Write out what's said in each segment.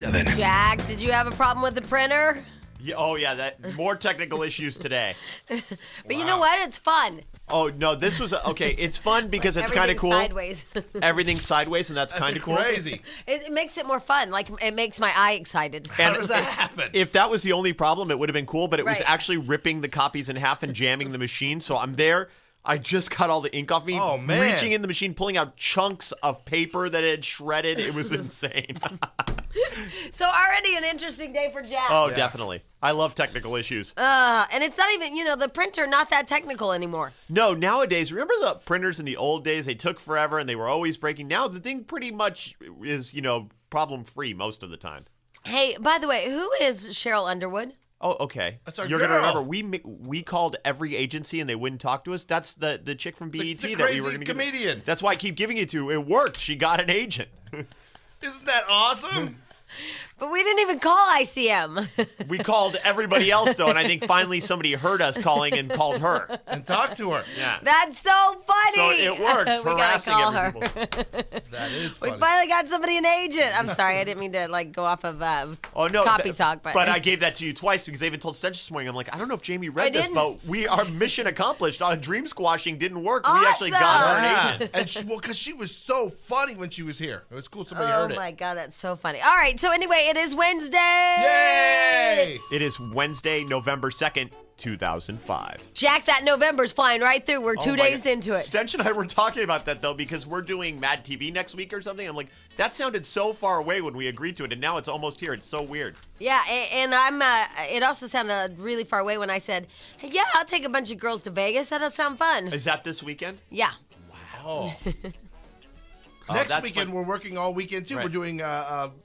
Jack, did you have a problem with the printer? Yeah, more technical issues today. But you know what? It's fun. Oh, no, this was, okay, it's fun because it's kind of cool. Sideways. Everything's sideways, and that's kind of cool. Crazy. It makes it more fun. Like, it makes my eye excited. How does that happen? If that was the only problem, it would have been cool, but it was Right. actually ripping the copies in half and jamming the machine. So I'm there. I just got all the ink off me. Oh, man. Reaching in the machine, pulling out chunks of paper that had shredded. It was insane. So already an interesting day for Jack. Oh, definitely. I love technical issues. And it's not even, the printer not that technical anymore. No, nowadays, remember the printers in the old days? They took forever and they were always breaking. Now the thing pretty much is, problem-free most of the time. Hey, by the way, who is Cheryl Underwood? Oh, okay. That's our You're girl. gonna remember we called every agency and they wouldn't talk to us. That's the chick from BET The that we were crazy gonna give. comedian. That's why I keep giving it to. It worked. She got an agent. Isn't that awesome? But we didn't even call ICM. We called everybody else though, and I think finally somebody heard us calling and called her. And talk to her. Yeah. That's so funny. So it works. We gotta Harassing call her. every people. That is We funny. finally got somebody an agent. I'm sorry, I didn't mean to go off of Oh no, copy talk, but I gave that to you twice because I even told Stench this morning. I'm like, I don't know if Jamie I read this, didn't. but our mission accomplished. Our dream squashing didn't work. We actually got her an agent. And because she was so funny when she was here. It was cool somebody Oh heard it. my God, that's so funny. All right, so anyway, it is Wednesday. Yay! It is Wednesday, November 2nd, 2005. Jack, that November's flying right through. We're 2 Oh my days God. into it. Stench and I were talking about that, though, because we're doing Mad TV next week or something. I'm like, that sounded so far away when we agreed to it, and now it's almost here. It's so weird. Yeah, and I'm. It also sounded really far away when I said, hey, "Yeah, I'll take a bunch of girls to Vegas. That'll sound fun." Is that this weekend? Yeah. Oh. That's Next weekend, fun. we're working all weekend, too. Right. We're doing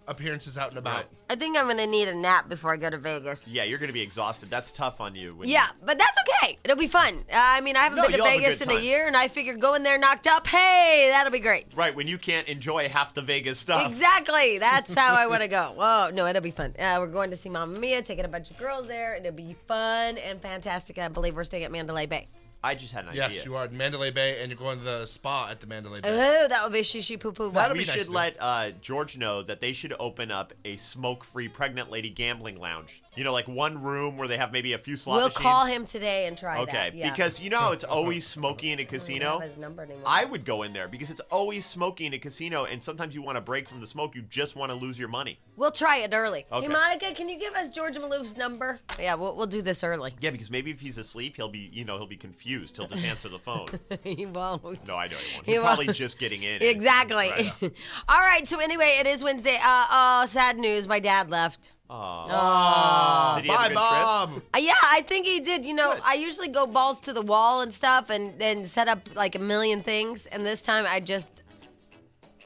appearances out and about. Right. I think I'm gonna need a nap before I go to Vegas. Yeah, you're going to be exhausted. That's tough on you. Yeah, but that's okay. It'll be fun. I mean, I haven't No, been to you'll have a Vegas good in a time. year, and I figured going there knocked up. Hey, that'll be great. Right, when you can't enjoy half the Vegas stuff. Exactly. That's how I want to go. Whoa, no, it'll be fun. We're going to see Mamma Mia, taking a bunch of girls there. It'll be fun and fantastic. And I believe we're staying at Mandalay Bay. I just had an idea. Yes, you are at Mandalay Bay, and you're going to the spa at the Mandalay Bay. Oh, that would be shishi poo poo. That'll We be nice should to let George know that they should open up a smoke-free pregnant lady gambling lounge. Like one room where they have maybe a few slot We'll machines. call him today and try that. Okay, Yeah. because you know how it's always smoky in a I don't casino? have his number anymore. I would go in there because it's always smoky in a casino, and sometimes you want to break from the smoke. You just want to lose your money. We'll try it early. Okay. Hey, Monica, can you give us George Malouf's number? Yeah, we'll do this early. Yeah, because maybe if he's asleep, he'll be, he'll be confused. He'll just answer the phone. He won't. No, I know he won't. He He's probably won't. just getting in. Exactly. Right. All right, so anyway, it is Wednesday. Sad news. My dad left. Aw. Did he have a Bye, good Bob. Yeah, I think he did. I usually go balls to the wall and stuff and set up like a million things. And this time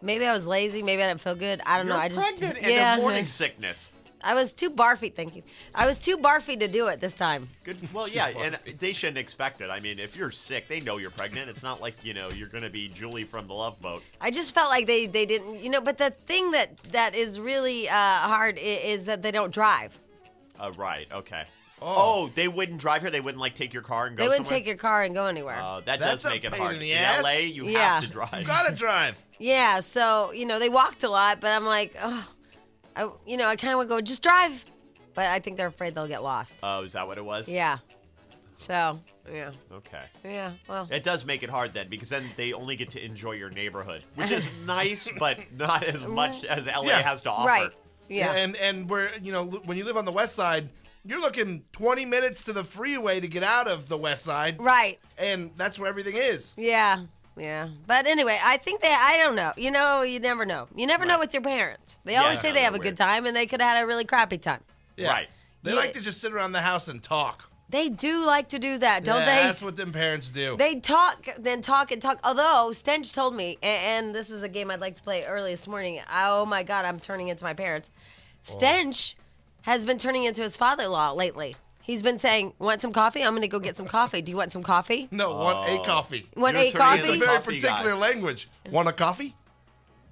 maybe I was lazy. Maybe I didn't feel good. I don't know. You're I just, pregnant and yeah. have morning sickness. I was too barfy. Thank you. I was too barfy to do it this time. Good. Well, yeah, and they shouldn't expect it. I mean, if you're sick, they know you're pregnant. It's not like, you're going to be Julie from the Love Boat. I just felt like they didn't, but the thing that is really hard is that they don't drive. Right, okay. Oh. They wouldn't drive here? They wouldn't, take your car and go They wouldn't somewhere? take your car and go anywhere. That That's does a make it pain hard. in the ass. LA, you Yeah. have to drive. You gotta drive. Yeah, so, they walked a lot, but I'm like, I kind of would go, just drive. But I think they're afraid they'll get lost. Oh, is that what it was? Yeah. So, yeah. Okay. Yeah, well. It does make it hard then, because then they only get to enjoy your neighborhood, which is nice, but not as much as LA Yeah. has to offer. Right. Yeah. And we're, when you live on the west side, you're looking 20 minutes to the freeway to get out of the west side. Right. And that's where everything is. Yeah. Yeah. But anyway, I think I don't know. You never know. You never know with your parents. They always say no, they have a they're good time, and they could have had a really crappy time. Yeah. Right. They Yeah. like to just sit around the house and talk. They do like to do that, don't Yeah, they? That's what them parents do. They talk, then talk and talk. Although Stench told me, and this is a game I'd like to play early this morning. Oh my God, I'm turning into my parents. Stench has been turning into his father-in-law lately. He's been saying, "Want some coffee? I'm going to go get some coffee. Do you want some coffee?" No, want a coffee. Want You're a turning It's into a coffee? very coffee particular guy. language. Want a coffee?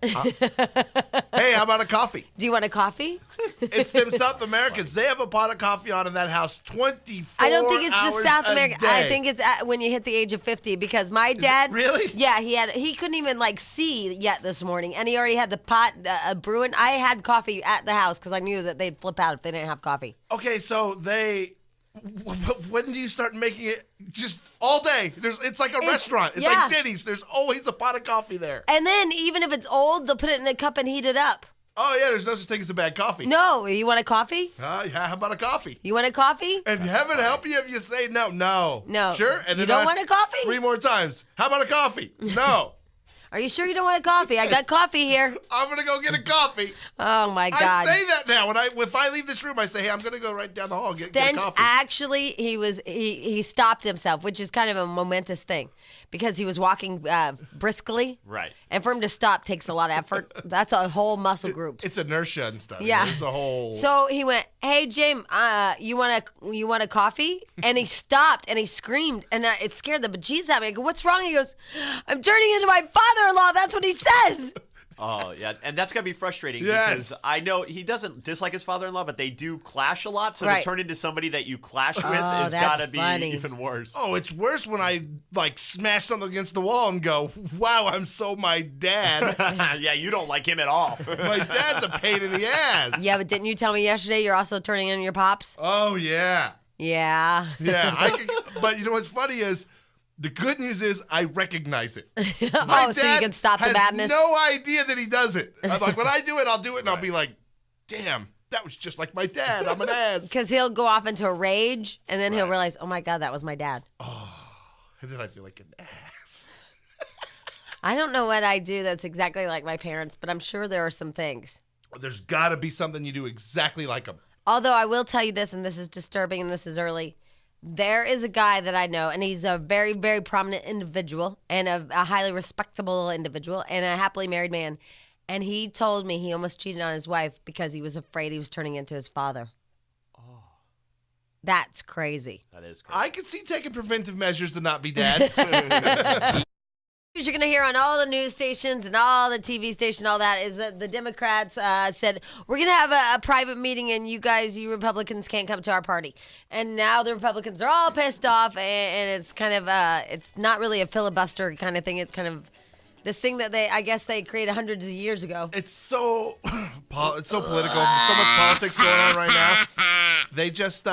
Hey, how about a coffee? Do you want a coffee? It's them South Americans. They have a pot of coffee on in that house 24 I don't think it's just hours South a America. day. I think it's when you hit the age of 50 because my dad. really? Yeah, he couldn't even see yet this morning, and he already had the pot brewing. I had coffee at the house because I knew that they'd flip out if they didn't have coffee. Okay, so when do you start making it just all day? It's like a restaurant. It's like Denny's. There's always a pot of coffee there. And then even if it's old, they'll put it in a cup and heat it up. Oh, yeah, there's no such thing as a bad coffee. No, you want a coffee? Yeah, how about a coffee? You want a coffee? And heaven help you if you say no. No. No. Sure? And you then don't want a coffee? 3 more times. How about a coffee? No. Are you sure you don't want a coffee? I got coffee here. I'm going to go get a coffee. Oh, my God. I say that now. If I leave this room, I say, hey, I'm going to go right down the hall and get a Stench coffee. actually, he stopped himself, which is kind of a momentous thing because he was walking briskly. Right. And for him to stop takes a lot of effort. That's a whole muscle group. It's inertia and stuff. Yeah. It's a whole... So he went, hey, Jim, you want a coffee? And he stopped and he screamed. And it scared the bejesus out of me. I go, what's wrong? He goes, I'm turning into my father-in-law. That's what he says. Oh, yeah. And that's got to be frustrating Yes. because I know he doesn't dislike his father-in-law, but they do clash a lot. So Right. to turn into somebody that you clash with Oh, has that's got to be funny. even worse. Oh, it's worse when I smash something against the wall and go, wow, I'm so my dad. Yeah, you don't like him at all. My dad's a pain in the ass. Yeah, but didn't you tell me yesterday you're also turning in your pops? Oh, yeah. Yeah. Yeah. But you know what's funny is, the good news is I recognize it. Oh, so you can stop the madness? No idea that he does it. I'm like, when I do it, I'll do it, and I'll be like, damn, that was just like my dad. I'm an ass. Because he'll go off into a rage, and then he'll realize, oh, my God, that was my dad. And then I feel like an ass. I don't know what I do that's exactly like my parents, but I'm sure there are some things. There's got to be something you do exactly like him. Although I will tell you this, and this is disturbing, and this is early. There is a guy that I know, and he's a very, very prominent individual and a highly respectable individual and a happily married man. And he told me he almost cheated on his wife because he was afraid he was turning into his father. Oh. That's crazy. That is crazy. I could see taking preventive measures to not be dad. You're going to hear on all the news stations and all the TV station, all that, is that the Democrats said, we're going to have a private meeting and you Republicans can't come to our party. And now the Republicans are all pissed off and it's kind of, it's not really a filibuster kind of thing. It's kind of this thing that I guess they created hundreds of years ago. It's so political. So much politics going on right now. They just...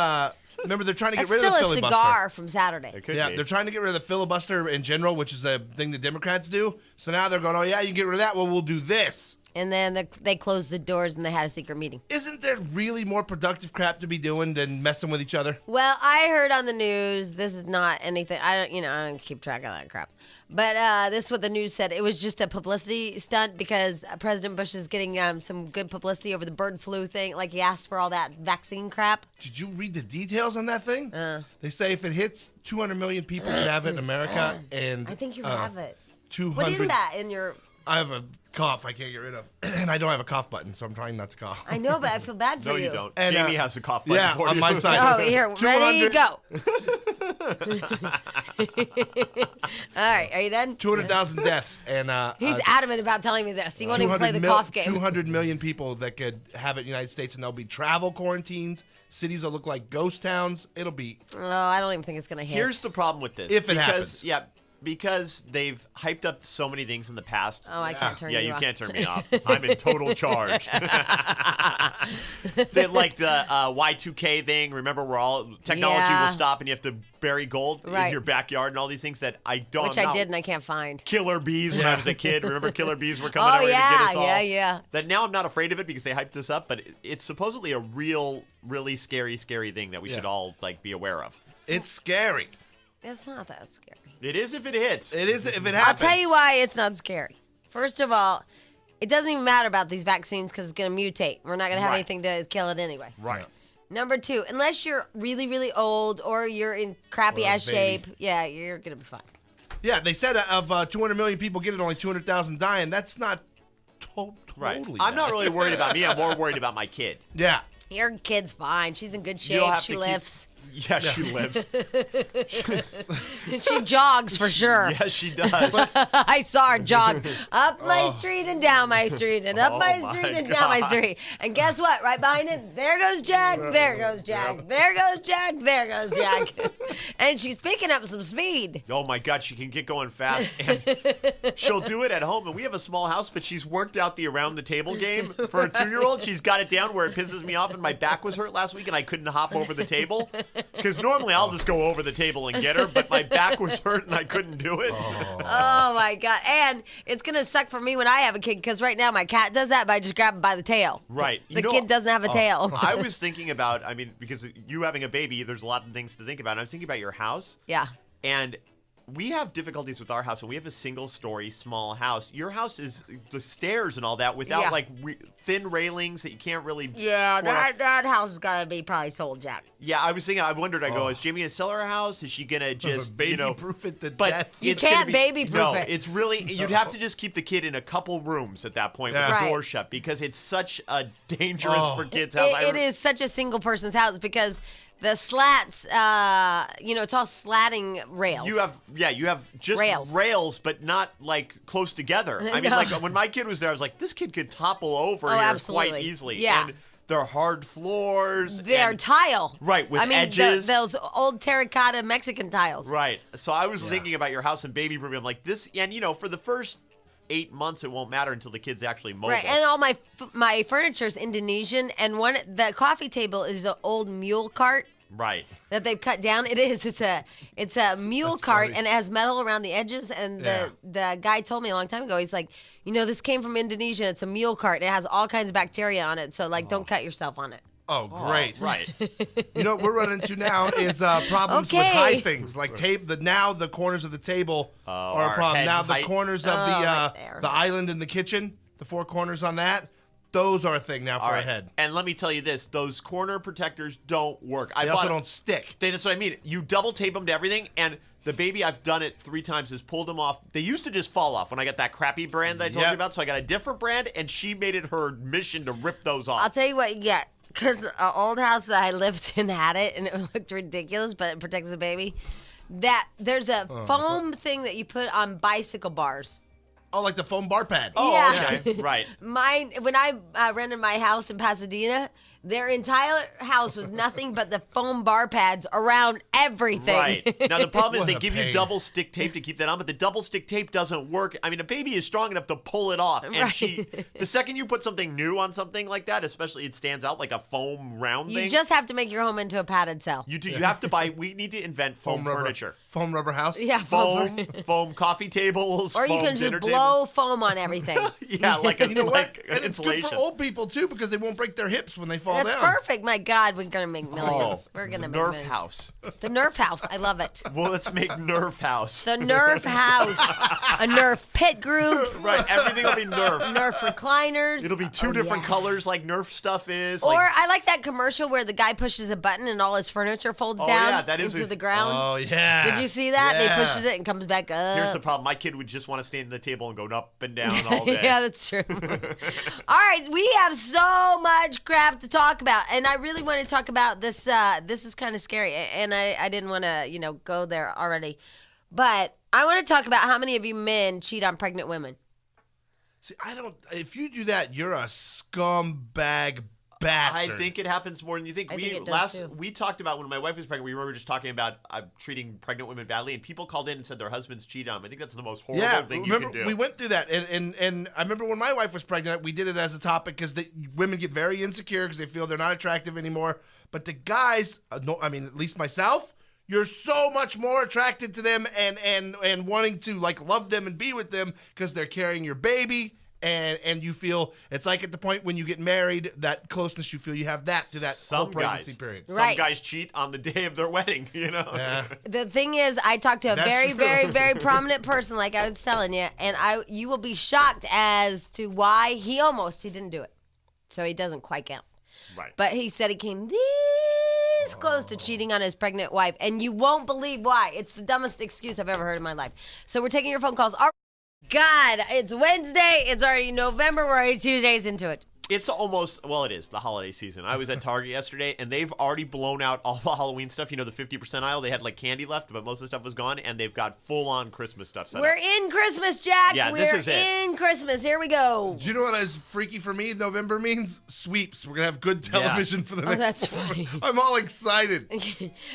remember, they're trying to get rid of the That's filibuster. still a cigar from Saturday. It could Yeah, be. they're trying to get rid of the filibuster in general, which is the thing the Democrats do. So now they're going, oh, yeah, you can get rid of that. Well, we'll do this. And then they closed the doors and they had a secret meeting. Isn't there really more productive crap to be doing than messing with each other? Well, I heard on the news, this is not anything, I don't keep track of that crap. But this is what the news said. It was just a publicity stunt because President Bush is getting some good publicity over the bird flu thing. Like he asked for all that vaccine crap. Did you read the details on that thing? They say if it hits 200 million people can have it in America, and I think you have it. 200. What is that in your... I have a cough I can't get rid of, and I don't have a cough button, so I'm trying not to cough. I know, but I feel bad for No, you. you don't. And, Jamie has the cough button Yeah, for on you. my side. Oh, here, ready, 200 go. All right, are you done? 200,000 deaths, and He's adamant about telling me this. He won't even play the cough game. 200 million people that could have it in the United States, and there'll be travel quarantines. Cities will look like ghost towns. It'll be... Oh, I don't even think it's going to hit. Here's the problem with this. If it because, happens. Yeah, because they've hyped up so many things in the past. Oh, I can't turn you off. Yeah, you can't turn me off. I'm in total charge. They like the Y2K thing. Remember, where all technology will stop and you have to bury gold in your backyard and all these things that I don't. Which I did and I can't find. Killer bees when I was a kid. Remember killer bees were coming over to get us all? Yeah. That now I'm not afraid of it because they hyped this up, but it's supposedly a really scary thing that we should all be aware of. It's scary. It's not that scary. It is if it hits. It is if it I'll happens. tell you why it's not scary. First of all, it doesn't even matter about these vaccines because it's going to mutate. We're not going to have anything to kill it anyway. Right. Number two, unless you're really, really old or you're in crappy ass shape, yeah, you're going to be fine. Yeah, they said of 200 million people get it, only 200,000 dying. That's not totally I'm not bad. really worried about me. I'm more worried about my kid. Yeah. Your kid's fine. She's in good You'll shape. have She to lifts. Yeah, she lives. She jogs for sure. Yes, she does. I saw her jog up my street and down my street and up my my street and down my street. And guess what? Right behind it, there goes Jack, there goes Jack, there goes Jack, there goes Jack. And she's picking up some speed. Oh my God, she can get going fast. And she'll do it at home. And we have a small house, but she's worked out the around the table game for a 2-year-old. She's got it down where it pisses me off. And my back was hurt last week and I couldn't hop over the table. Because normally I'll just go over the table and get her, but my back was hurt and I couldn't do it. Oh my God. And it's going to suck for me when I have a kid because right now my cat does that, but I just grab him by the tail. Right. The kid doesn't have a tail. I was thinking about, because you having a baby, there's a lot of things to think about. And I was thinking about your house. Yeah. And we have difficulties with our house, and we have a single-story small house. Your house is the stairs and all that without thin railings that you can't really. Yeah, that house is gotta be probably sold, Jack. Yeah, I was thinking. I wondered. I go, is Jamie gonna sell her house? Is she gonna just baby-proof it to but death? You can't baby-proof it. It's really you'd have to just keep the kid in a couple rooms at that point with the door shut because it's such a dangerous for kids house. It is such a single person's house because. The slats, it's all slatting rails. You have just rails, but not like close together. I mean, like when my kid was there, I was like, this kid could topple over here absolutely. quite easily. Yeah. And they're hard floors. They're tile. Right, with edges. Those old terracotta Mexican tiles. Right. So I was thinking about your house and baby room. I'm like, this, and for the first 8 months, it won't matter until the kid's actually mobile. Right, and all my furniture is Indonesian, and the coffee table is an old mule cart. Right. That they've cut down. It is. It's a mule cart, and it has metal around the edges. And the guy told me a long time ago, he's like, this came from Indonesia. It's a mule cart. It has all kinds of bacteria on it. So, don't cut yourself on it. Oh, great. Right. What we're running into now is problems with high things. Like the corners of the table are a problem. Now the corners of the island in the kitchen, the 4 corners on that, those are a thing now for a head. And let me tell you this, those corner protectors don't work. They also don't stick. That's what I mean. You double tape them to everything, and the baby, I've done it 3 times, has pulled them off. They used to just fall off when I got that crappy brand that I told you about, so I got a different brand, and she made it her mission to rip those off. I'll tell you what you get, because an old house that I lived in had it, and it looked ridiculous, but it protects the baby. There's a foam thing that you put on bicycle bars. Oh, like the foam bar pad. Oh, yeah. Okay. Right. When I rented my house in Pasadena, their entire house was nothing but the foam bar pads around everything. Right. Now, the problem is they give pain. you double stick tape to keep that on, but the double stick tape doesn't work. I mean, a baby is strong enough to pull it off. And the second you put something new on something like that, especially it stands out like a foam round thing. You just have to make your home into a padded cell. You do. You have to buy, we need to invent foam furniture. Foam rubber house? Yeah, foam coffee tables. Or you can just blow foam on everything. Yeah, like an And it's insulation. good for old people, too, because they won't break their hips when they fall down. That's perfect. My God, we're going to make millions. We're going to make Nerf millions. house. The Nerf house. I love it. Well, let's make Nerf house. The Nerf house. A Nerf pit group. Right, everything will be Nerf. Nerf recliners. It'll be 2 different colors like Nerf stuff is. Or I like that commercial where the guy pushes a button and all his furniture folds down into the ground. Oh, yeah. Did you see that? Yeah. They pushes it and comes back up. Here's the problem. My kid would just want to stand at the table and go up and down all day. Yeah, that's true. All right, we have so much crap to talk about, and I really want to talk about this. This is kind of scary, and I didn't want to, go there already, but I want to talk about how many of you men cheat on pregnant women. See, if you do that, you're a scumbag bastard. I think it happens more than you think. We talked about when my wife was pregnant. We were just talking about treating pregnant women badly, and people called in and said their husbands cheat on them. I think that's the most horrible thing you can do. We went through that, and I remember when my wife was pregnant, we did it as a topic because women get very insecure because they feel they're not attractive anymore. But the guys, at least myself, you're so much more attracted to them and wanting to love them and be with them because they're carrying your baby. And you feel it's like at the point when you get married, that closeness you feel you have that to that whole pregnancy period. Some guys cheat on the day of their wedding, Yeah. The thing is, I talked to a very, very, very prominent person, like I was telling you, and you will be shocked as to why he didn't do it. So he doesn't quite count. Right. But he said he came this close to cheating on his pregnant wife, and you won't believe why. It's the dumbest excuse I've ever heard in my life. So we're taking your phone calls. God, it's Wednesday. It's already November. We're already 2 days into it. It's almost, well, it is the holiday season. I was at Target yesterday, and they've already blown out all the Halloween stuff. You know, the 50% aisle, they had like candy left, but most of the stuff was gone, and they've got full-on Christmas stuff set We're up. in Christmas, Jack. Yeah, We're this is it. in Christmas. Here we go. Do you know what is freaky for me? November means sweeps. We're gonna have good television for the next. that's 4 funny. I'm all excited.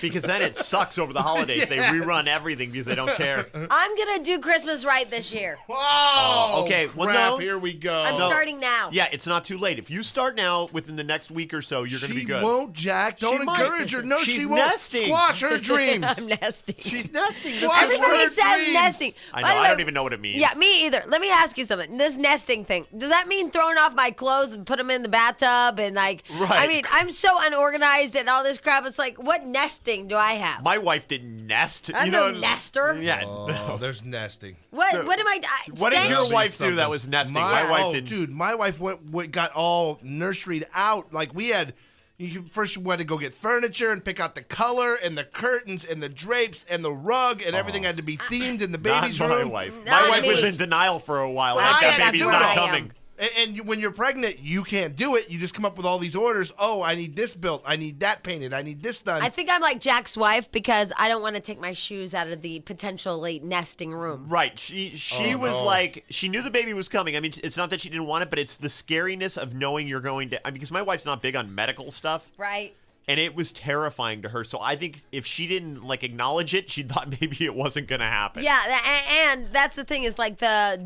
Because then it sucks over the holidays. They rerun everything because they don't care. I'm going to do Christmas right this year. Oh, okay. Well, crap, no. here we go. I'm starting now. Yeah, it's not too late. If you start now, within the next week or so, you're going to be good. She won't, Jack. Don't She might. encourage her. No, She's she won't. nesting. Squash her dreams. I'm nesting. She's nesting. Why Everybody her says dreams? nesting. I By know. the I way- don't even know what it means. Yeah, me either. Let me ask you something. This nesting thing, does that mean throwing off my clothes and put them in the bathtub and like? Right. I mean, I'm so unorganized and all this crap. It's like, what nesting do I have? My wife didn't nest. I'm you no know, nester. Yeah. Oh, there's nesting. What am I? What did your Stench? wife do that was nesting? My wife didn't. Dude, my wife got all nurseryed out. Like we had, first you had to go get furniture and pick out the color and the curtains and the drapes and the rug and everything had to be themed in the baby's Not my room. wife. Not My wife me. was in denial for a while. Well, Like yeah, that that's baby's where not I am. coming. And when you're pregnant, you can't do it. You just come up with all these orders. Oh, I need this built. I need that painted. I need this done. I think I'm like Jack's wife because I don't want to take my shoes out of the potentially nesting room. Right. She was like, she knew the baby was coming. I mean, it's not that she didn't want it, but it's the scariness of knowing you're going to, because my wife's not big on medical stuff. Right. And it was terrifying to her. So I think if she didn't like acknowledge it, she thought maybe it wasn't going to happen. Yeah, and that's the thing is like the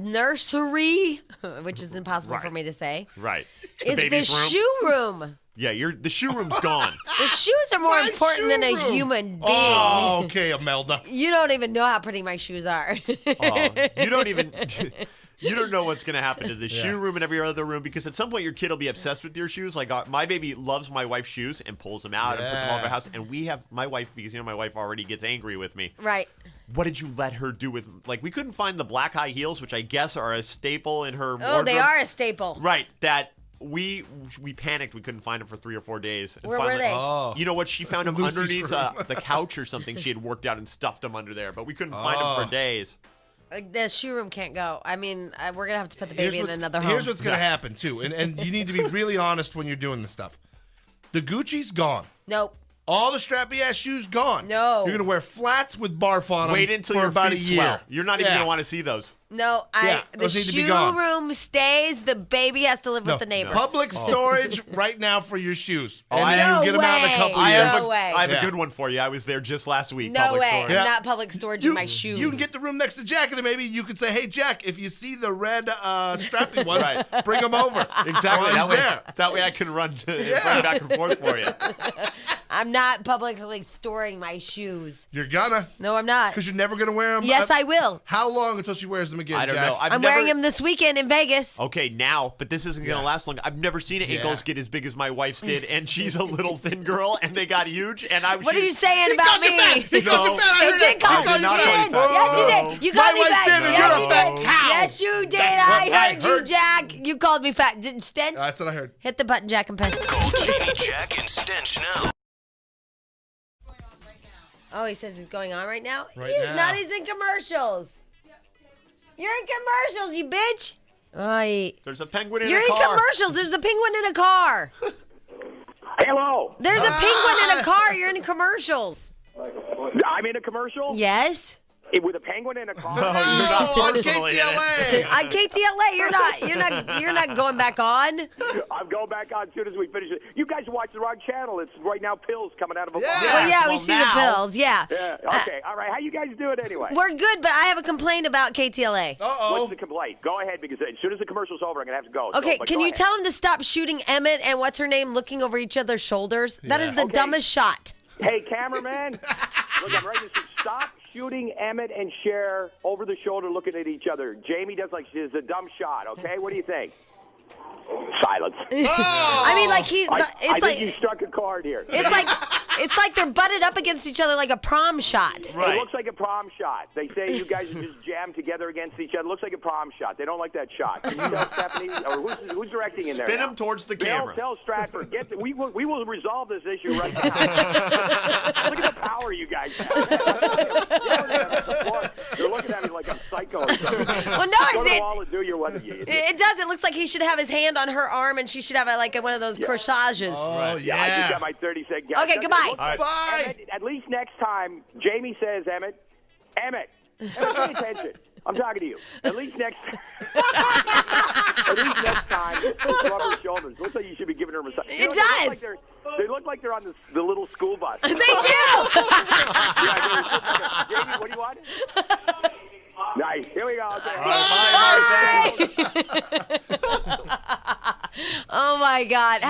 nursery, which is impossible for me to say, Right. is the baby's room. shoe room. Yeah, the shoe room's gone. The shoes are more My important than a shoe room. human being. Oh, okay, Imelda. You don't even know how pretty my shoes are. Oh, you don't even. You don't know what's going to happen to the shoe room and every other room because at some point your kid will be obsessed with your shoes. Like my baby loves my wife's shoes and pulls them out and puts them all over the house. And we have my wife, because my wife already gets angry with me. Right. What did you let her do with, like, we couldn't find the black high heels, which I guess are a staple in her Oh, they wardrobe. are a staple. Right, that we panicked. We couldn't find them for 3 or 4 days. And Where were finally, they? Oh. You know what? She found them Lucy's underneath room. the couch or something. She had worked out and stuffed them under there, but we couldn't find them for days. Like, the shoe room can't go. I mean, we're going to have to put the baby in another home. Here's what's going to happen, too. And you need to be really honest when you're doing this stuff. The Gucci's gone. Nope. All the strappy-ass shoes gone. No. You're going to wear flats with barf on them Wait until for your about feet a year. swell. You're not even going to want to see those. No, Yeah, the those need to be shoe gone. room stays. The baby has to live with the neighbors. Public storage right now for your shoes. Oh, And I- you No get them out in a way. couple I years. have, No way. I have Yeah. a good one for you. I was there just last week. No public way. storage. I'm Yeah. not public storage in my shoes. You can get the room next to Jack, and then maybe you could say, "Hey, Jack, if you see the red strappy ones, Right. bring them over." Exactly. While he's there. That way I can run back and forth for you. I'm not publicly storing my shoes. You're gonna, No, I'm not. because you're never gonna wear them. Yes, I will. How long until she wears them again? I don't Jack? know. I'm wearing them this weekend in Vegas. Okay, now, but this isn't going to last long. I've never seen ankles get as big as my wife's did, and she's a little thin girl, and they got huge. And What are you saying He about called me? you fat. He called you No. fat. I They heard did it. call He me called did not you call fat. you fat. Yes, you did. You My called me wife fat. did, and Yes, you're a you fat did. cow. Yes, you did. That's what I I heard you, heard. Jack. You called me fat. Did Stench? That's what I heard. Hit the button, Jack, and pest. Call Jamie, Jack, and Stench now. Oh, he says he's going on right now? Right He's now. not. He's in commercials. You're in commercials, you bitch. Oh, There's a penguin in you're a in car. commercials. There's a penguin in a car. Hello. There's a penguin in a car. You're in commercials. I'm in a commercial Yes. with a penguin in a car. No, you're not on personally in it. KTLA. On KTLA, you're not going back on. I'm going back on as soon as we finish it. You guys watch the wrong channel. It's right now pills coming out of a Yeah. bottle. Well, yeah, we well, see now- the pills. Yeah. Yeah. Okay. All right. How you guys doing anyway? We're good, but I have a complaint about KTLA. Uh-oh. What's the complaint? Go ahead, because as soon as the commercial's over, I'm gonna have to go. Okay, but can go you ahead. tell him to stop shooting Emmett and what's her name looking over each other's shoulders? That is the Okay. dumbest shot. Hey, cameraman. Look, I'm ready to stop shooting Emmett and Cher over the shoulder, looking at each other. Jamie does like it's a dumb shot. Okay, what do you think? Silence. I mean, like I it's think you like struck a chord here. it's like they're butted up against each other like a prom shot. Right. It looks like a prom shot. They say you guys are just jammed together against each other. It looks like a prom shot. They don't like that shot. Can you tell Stephanie, or who's directing in there? Spin now? him towards the Bill, camera. tell Stratford. We will resolve this issue right now. Look at the power you guys have. They're looking at me like I'm psycho or something. Well, no, Go to the wall and do your weather. it does. It looks like he should have his hand on her arm, and she should have one of those corsages. Oh, Yeah, I just got my 30-second guess. Okay, goodbye. Look, All right. Bye. Emmett, at least next time, Jamie says, Emmett, pay attention. I'm talking to you. At least next time, rub her shoulders. Looks like you should be giving her a massage. It does. They look like they're on the little school bus. They do. Jamie, what do you want? Nice. Here we go. Okay. Oh my God!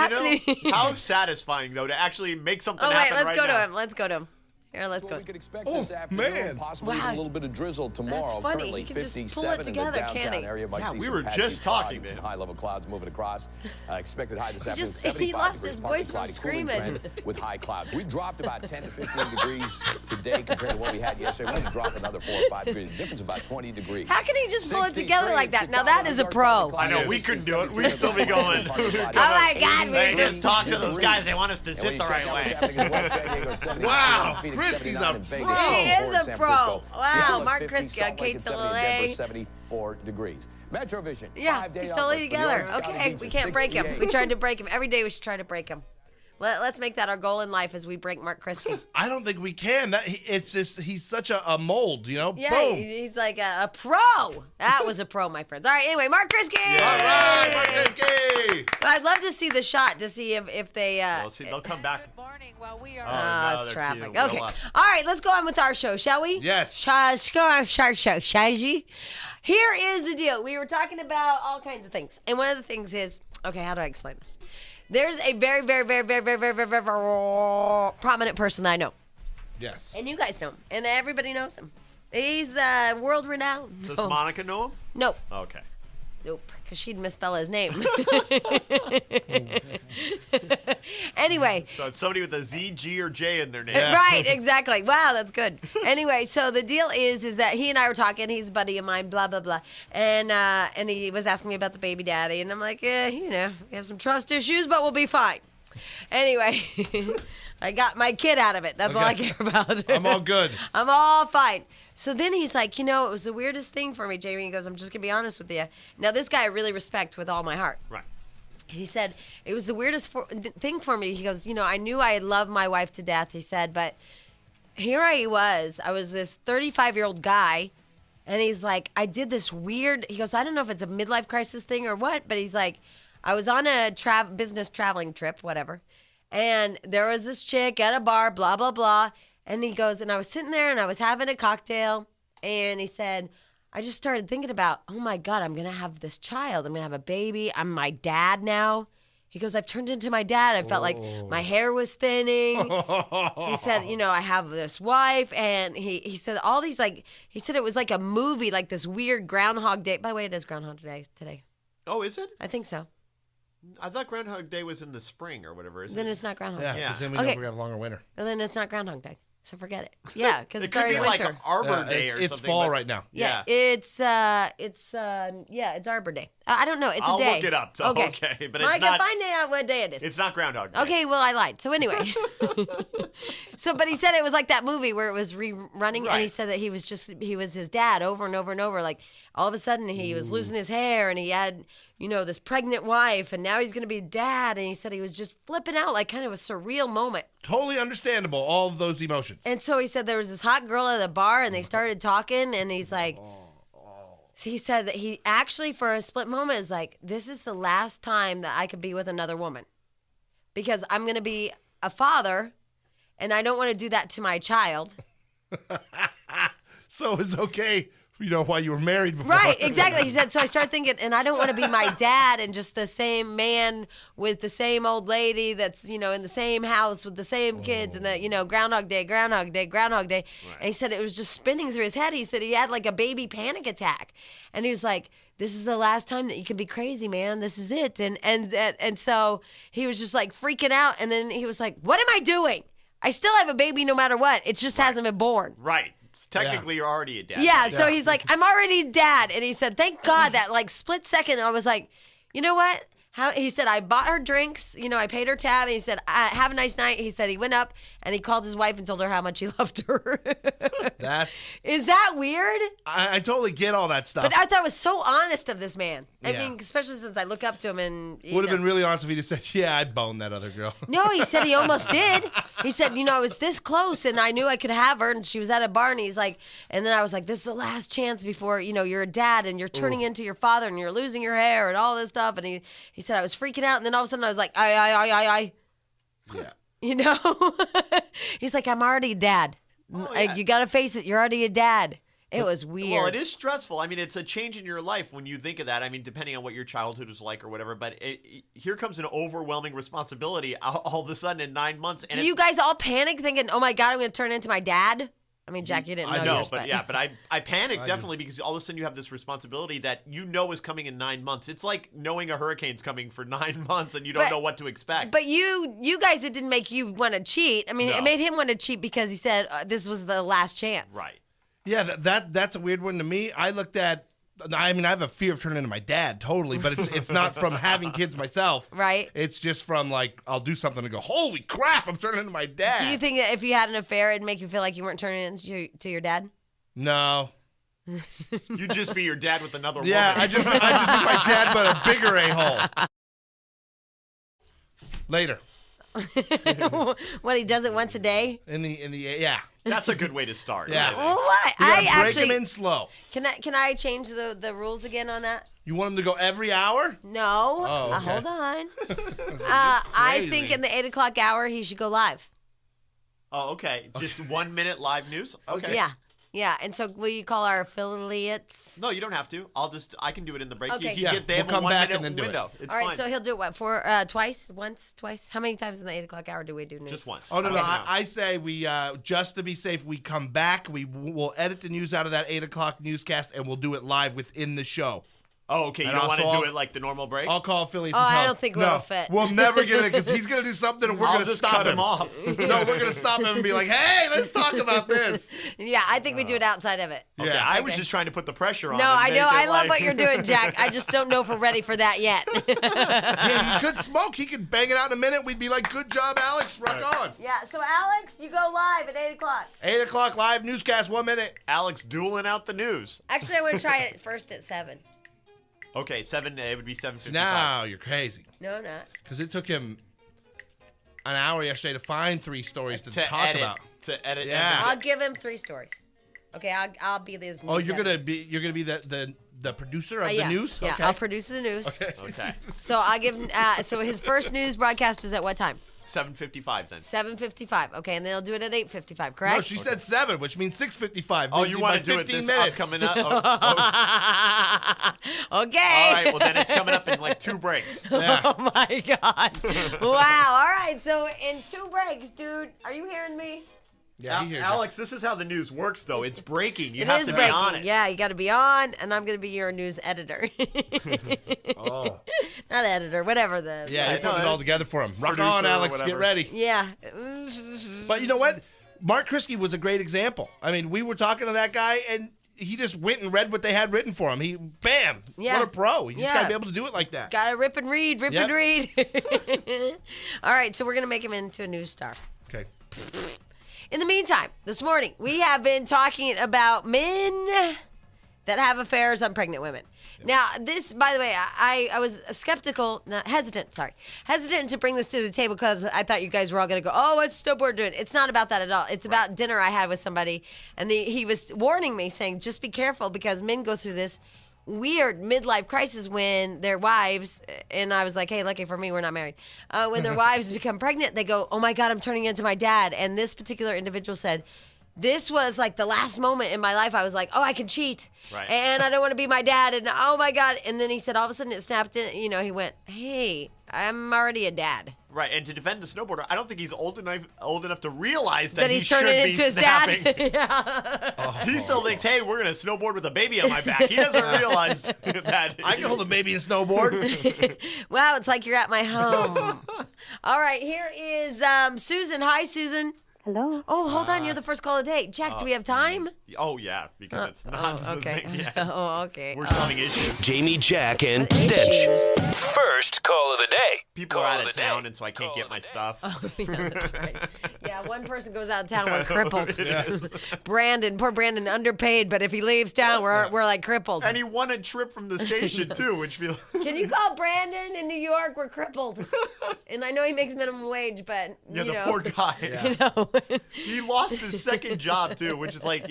How satisfying though to actually make something Oh wait, happen let's right go now. to him. Let's go to him. Here, let's go. We could expect Oh, this afternoon, man. possibly Wow. a little bit of drizzle tomorrow. That's funny. Currently He can just 57 pull it together, in the can't downtown he? area. Might Yeah, see we some were patchy just fog talking, and some man. high-level clouds moving across. Expected high this afternoon, he 75 lost degrees. his Partly voice from cloudy, cooling screaming. trend with high clouds. We dropped about 10 to 15 degrees today compared to what we had yesterday. We're going to drop another 4 or 5 degrees. The difference is about 20 degrees. How can he just pull it 63 together like in that? Now Chicago, that is a New York, pro. I know, we couldn't do it. We'd still be going. Oh my God, Hey, we just talk to those guys. They want us to sit the right way. Wow, Kriski's a pro. He is a pro. Wow, Mark Kriski on KTLA. 74 degrees. Metrovision. Yeah, 5-day he's totally outlook for the together. Orange County Okay, Beach we at can't break him. 68. We tried to break him. Every day we should try to break him. Let's make that our goal in life as we break Mark Kriski. I don't think we can. It's just he's such a mold, you know. Yeah, Boom. he's like a pro. That was a pro, my friends. All right, anyway, Mark Kriski. All right, Mark Kriski. I'd love to see the shot to see if they. Well, see, they'll come back. Good morning. Well, we are. Oh, no, it's they're traffic. too- Okay. we'll, All right, let's go on with our show, shall we? Yes. Let's go on with our show, shall we? Here is the deal. We were talking about all kinds of things. And one of the things is, okay, how do I explain this? There's a very, very, very, very, very, very, very, very prominent person that I know. Yes. And you guys know him. And everybody knows him. He's world renowned. Does Monica know him? No. Okay. Nope, because she'd misspell his name. Anyway. So it's somebody with a Z, G, or J in their name. Right, exactly. Wow, that's good. Anyway, so the deal is that he and I were talking. He's a buddy of mine, blah, blah, blah. And he was asking me about the baby daddy. And I'm like, we have some trust issues, but we'll be fine. Anyway, I got my kid out of it. That's all I care about. I'm all good. I'm all fine. So then he's like, it was the weirdest thing for me, Jamie. He goes, I'm just going to be honest with you. Now, this guy I really respect with all my heart. Right. He said, it was the weirdest thing for me. He goes, I knew I loved my wife to death, he said, but here I was this 35-year-old guy, and he's like, I did this weird, he goes, I don't know if it's a midlife crisis thing or what, but he's like, I was on a business traveling trip, whatever, and there was this chick at a bar, blah, blah, blah, and he goes, and I was sitting there, and I was having a cocktail, and he said, I just started thinking about, oh my God, I'm going to have this child. I'm going to have a baby. I'm my dad now. He goes, I've turned into my dad. I felt like my hair was thinning. He said, I have this wife. And he said all these, he said it was like a movie, like this weird Groundhog Day. By the way, it is Groundhog Day today. Oh, is it? I think so. I thought Groundhog Day was in the spring or whatever, isn't Then it? it's not Groundhog Yeah, Day. because then we Okay. know we have longer winter. Well, then it's not Groundhog Day. So forget it. Yeah, because It it's could already be winter. like Arbor Day or it's something. fall but- right now. Yeah, Yeah. it's Arbor Day. I don't know. It's a I'll day. look it up. So, okay, but Well, it's I not. can find out what day it is. It's not Groundhog Day. Okay, well, I lied. So anyway, but he said it was like that movie where it was rerunning, and he Right. said that he was his dad over and over and over. Like all of a sudden he was losing his hair, and he had this pregnant wife, and now he's gonna be dad. And he said he was just flipping out, like kind of a surreal moment. Totally understandable, all of those emotions. And so he said there was this hot girl at the bar, and they started talking, and he's like. So he said that he actually, for a split moment, is like, this is the last time that I could be with another woman. Because I'm going to be a father, and I don't want to do that to my child. So it's okay, while you were married before. Right, exactly. He said, so I started thinking, and I don't want to be my dad and just the same man with the same old lady that's, in the same house with the same kids and that, Groundhog Day, Groundhog Day, Groundhog Day. Right. And he said it was just spinning through his head. He said he had like a baby panic attack. And he was like, this is the last time that you can be crazy, man. This is it. And so he was just like freaking out. And then he was like, what am I doing? I still have a baby no matter what. It just hasn't been born. Right. Technically, you're already a dad. Yeah, so he's like, I'm already dad. And he said, thank God that split second, I was like, you know what? He said, I bought her drinks. I paid her tab. And he said, have a nice night. He said he went up and he called his wife and told her how much he loved her. Is that weird? I totally get all that stuff. But I thought it was so honest of this man. I Yeah. mean, especially since I look up to him and Would have been really honest if he just said, yeah, I boned that other girl. No, he said he almost did. He said, I was this close and I knew I could have her and she was at a bar and he's like, and then I was like, this is the last chance before, you're a dad and you're turning into your father and you're losing your hair and all this stuff. And he said, I was freaking out. And then all of a sudden I was like, I. Yeah. He's like, I'm already a dad. yeah. You got to face it. You're already a dad. It was weird. Well, it is stressful. I mean, it's a change in your life when you think of that. I mean, depending on what your childhood was like or whatever. But here comes an overwhelming responsibility all of a sudden in 9 months. And Do you guys all panic thinking, oh my God, I'm going to turn into my dad? I mean, Jack, you didn't know. I know, yours, but I panicked definitely because all of a sudden you have this responsibility that is coming in 9 months. It's like knowing a hurricane's coming for 9 months and you don't know what to expect. But you guys, it didn't make you want to cheat. I mean, No. it made him want to cheat because he said this was the last chance. Right. Yeah, that's a weird one to me. I have a fear of turning into my dad, totally, but it's not from having kids myself. Right. It's just from, like, I'll do something and go, holy crap, I'm turning into my dad. Do you think that if you had an affair, it'd make you feel like you weren't turning into your dad? No. You'd just be your dad with another Yeah, woman. I just be my dad, but a bigger a-hole. Later. What, he does it once a day? Yeah. That's a good way to start. Yeah. Well, what? You gotta I break them actually in slow. can I change the rules again on that? You want them to go every hour? No. Oh, okay. Hold on. I think in the 8 o'clock hour he should go live. Oh, okay. Just 1 minute live news? Okay. Yeah. And so will you call our affiliates? No, you don't have to. I can do it in the break. Okay. You Yeah, they have we'll come a 1 back minute and then do it. window. It's All right, fine. so he'll do it what, twice? Once, twice? How many times in the 8 o'clock hour do we do news? Just once. Oh, no. Okay. I say we, just to be safe, we come back. We'll edit the news out of that 8 o'clock newscast, and we'll do it live within the show. Oh, okay. You And don't want to also do it like the normal break? I'll call affiliates. Oh, and tell I him, don't think no, we'll fit. We'll never get it because he's going to do something and we're I'll going to just stop cut him off. No, we're going to stop him and be like, hey, let's talk about this. Yeah, I think we do it outside of it. Okay, Yeah. I was just trying to put the pressure on. No, and I make know. it I love like- what you're doing, Jack. I just don't know if we're ready for that yet. Yeah, he could smoke. He could bang it out in a minute. We'd be like, good job, Alex. Rock on. Yeah, so Alex, you go live at 8 o'clock. 8 o'clock live newscast, 1 minute. Alex dueling out the news. Actually, I want to try it first at 7. Okay, 7. It would be 7:55. No, you're crazy. No, not. Because it took him an hour yesterday to find 3 stories to talk edit, about. To edit. Yeah. I'll give him 3 stories. Okay, I'll be this. Oh, news you're editor. gonna be the producer of Yeah, the news? Yeah, Okay. I'll produce the news. Okay. So I'll give him. So his first news broadcast is at what time? 7:55 then. 7:55. Okay, and then they'll do it at 8:55. Correct? No, she said 7, which means 6:55. Oh, Means you by want to do it 15 this minutes. upcoming up? Oh, Okay. all right. Well, then it's coming up in like 2 breaks. Yeah. Oh my God. Wow. All right. So in 2 breaks, dude. Are you hearing me? Yeah, he hears Alex, this is how the news works, though. It's breaking. You It have is to breaking. be on it. Yeah, you got to be on, and I'm going to be your news editor. it. Oh. Not editor, whatever the. Yeah, Yeah, he no, put it all it's together for him. Rock producer on, or Alex. Get whatever. ready. Yeah. But you know what? Mark Kriski was a great example. I mean, we were talking to that guy, and he just went and read what they had written for him. He, bam, Yeah. what a pro. You just Yeah. got to be able to do it like that. Got to rip and read, rip and Yep. read. All right, so we're going to make him into a news star. Okay. In the meantime, this morning, we have been talking about men that have affairs on pregnant women. Now, this, by the way, I was skeptical, hesitant to bring this to the table because I thought you guys were all going to go, oh, what's snowboard doing? It's not about that at all. It's about dinner I had with somebody, and he was warning me, saying, just be careful because men go through this weird midlife crisis when their wives, and I was like, hey, lucky for me, we're not married. When their wives become pregnant, they go, oh my God, I'm turning into my dad. And this particular individual said, this was like the last moment in my life. I was like, oh, I can cheat. Right. And I don't want to be my dad. And oh my God. And then he said, all of a sudden it snapped in, he went, hey, I'm already a dad. Right, and to defend the snowboarder, I don't think he's old enough to realize that, That he he's should turning be into his snapping. dad. Yeah. He still thinks, hey, we're going to snowboard with a baby on my back. He doesn't realize that. I can hold a baby and snowboard. Wow, it's like you're at my home. All right, here is Susan. Hi, Susan. Hello. Oh, hold on. You're the first call of the day. Jack, do we have time? Oh, yeah, because it's not the Okay. thing yet. Oh, okay. We're solving issues. Jamie, Jack, and What Stench. issues? First call of the day. People are Call out of of the town, day. and so I can't Call get of my the day. stuff. Yeah, that's right. Yeah, one person goes out of town, we're crippled. Brandon, poor Brandon, underpaid, but if he leaves town, we're like crippled. And he won a trip from the station, too, which feels... Can you call Brandon in New York? We're crippled. And I know he makes minimum wage, but, Yeah, you the know. poor guy. You know. He lost his second job, too, which is like,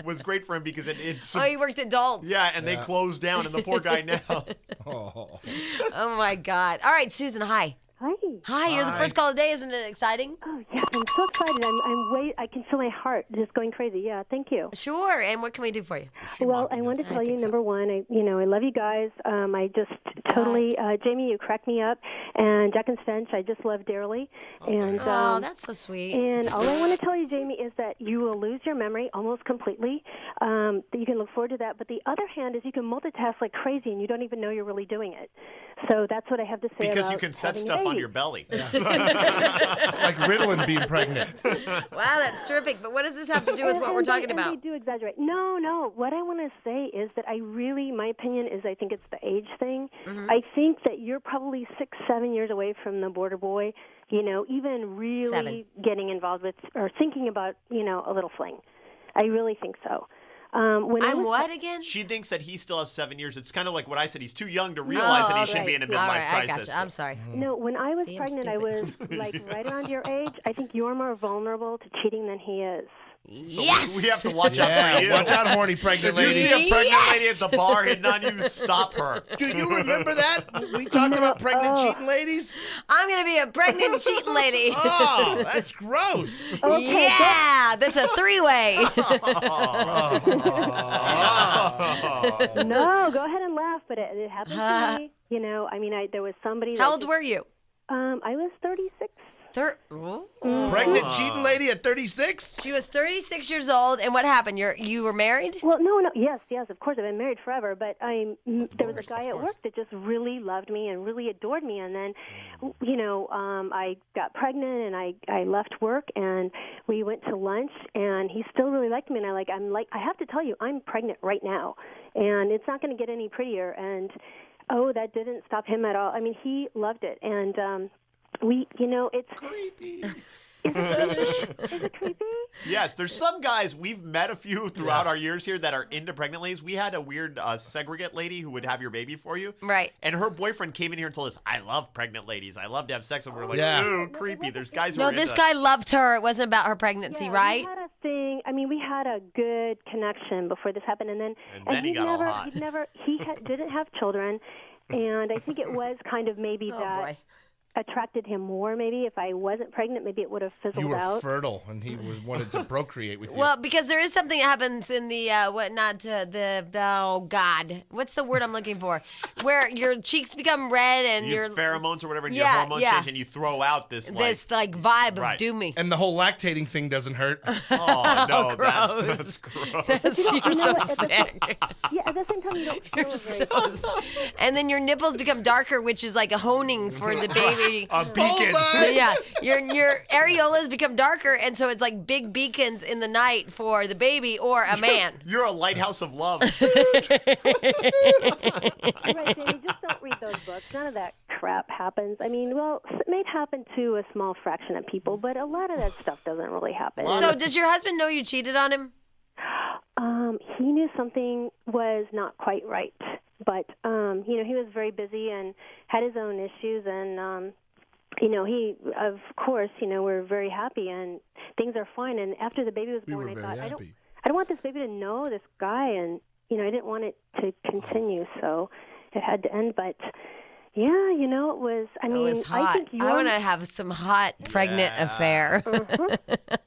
was great for him because it's... Oh, he worked adults. Yeah, and they closed down, and the poor guy now... Oh. Oh, my God. All right, Susan, hi. Hi. Hi, you're the first call of the day. Isn't it exciting? Oh, yes, I'm so excited. I can feel my heart just going crazy. Yeah, thank you. Sure. And what can we do for you? Well, I wanted to tell you, think so. number one, I love you guys. I just totally, Jamie, you cracked me up. And Jack and Stench, I just love dearly. And Oh, that's so sweet. And all I want to tell you, Jamie, is that you will lose your memory almost completely. That you can look forward to that. But the other hand is you can multitask like crazy, and you don't even know you're really doing it. So that's what I have to say Because about you can set having stuff on babies. your belly. It's like Ritalin being pregnant. Wow, that's terrific. But what does this have to do with what we're talking And about? they do exaggerate. No. What I want to say is that my opinion is I think it's the age thing. Mm-hmm. I think that you're probably 6-7 years away from the border boy, even really 7. getting involved with or thinking about, a little fling. I really think so. When I I'm was- what again? She thinks that he still has 7 years. It's kind of like what I said. He's too young to realize that he should be in a midlife All right, I crisis. gotcha. I'm sorry. No, when I was See, I'm pregnant, I was stupid. like right around your age. I think you're more vulnerable to cheating than he is. So Yes! we have to watch out for Yeah, you. watch out, horny pregnant If you see lady. a pregnant lady at the bar hitting on you, stop her. Do you remember that? We talked about pregnant cheating ladies? I'm going to be a pregnant cheating lady. Oh, that's gross. Yeah, that's a 3-way. No, go ahead and laugh, but it happened to me. There was somebody. How old were you? I was 36. Pregnant cheating lady at 36? She was 36 years old, and what happened? You were married? Well, no, yes, of course. I've been married forever, but there was a guy at work that just really loved me and really adored me, and then, I got pregnant and I left work and we went to lunch, and he still really liked me, and I have to tell you, I'm pregnant right now, and it's not going to get any prettier, and that didn't stop him at all. I mean, he loved it, and it's Creepy. Is it creepy? Yes, there's some guys, we've met a few throughout our years here that are into pregnant ladies. We had a weird segregate lady who would have your baby for you. Right. And her boyfriend came in here and told us, I love pregnant ladies. I love to have sex with them. We're like, Yeah. ooh, creepy. There's guys who No, are this into guy loved her. It wasn't about her pregnancy, Yeah, right? We had a thing. I mean, we had a good connection before this happened, and then he got all hot. didn't have children, and I think it was kind of maybe Oh, that boy. attracted him more. Maybe if I wasn't pregnant, maybe it would have fizzled You were out. fertile, and he wanted to procreate with you. Well, because there is something that happens in the oh God, what's the word I'm looking for? Where your cheeks become red and your your pheromones or whatever, and your Yeah, hormones yeah. change, and you throw out this like vibe Right. of do me. And the whole lactating thing doesn't hurt. oh no, gross. that's gross. You're so sick. Yeah, at the same time, you don't feel You're very so and then your nipples become darker, which is like a honing for the baby. A beacon. Bullseye! Yeah, your areolas become darker, and so it's like big beacons in the night for the baby or a man. You're a lighthouse of love. You're right, Jamie. Just don't read those books. None of that crap happens. I mean, well, it may happen to a small fraction of people, but a lot of that stuff doesn't really happen. So does your husband know you cheated on him? He knew something was not quite right, but he was very busy and had his own issues, and he, of course, we're very happy and things are fine. And after the baby was We born, were I very thought, happy. I don't want this baby to know this guy, and I didn't want it to continue, so it had to end. But yeah, it was. I mean, It was hot. I think I want to have some hot pregnant affair.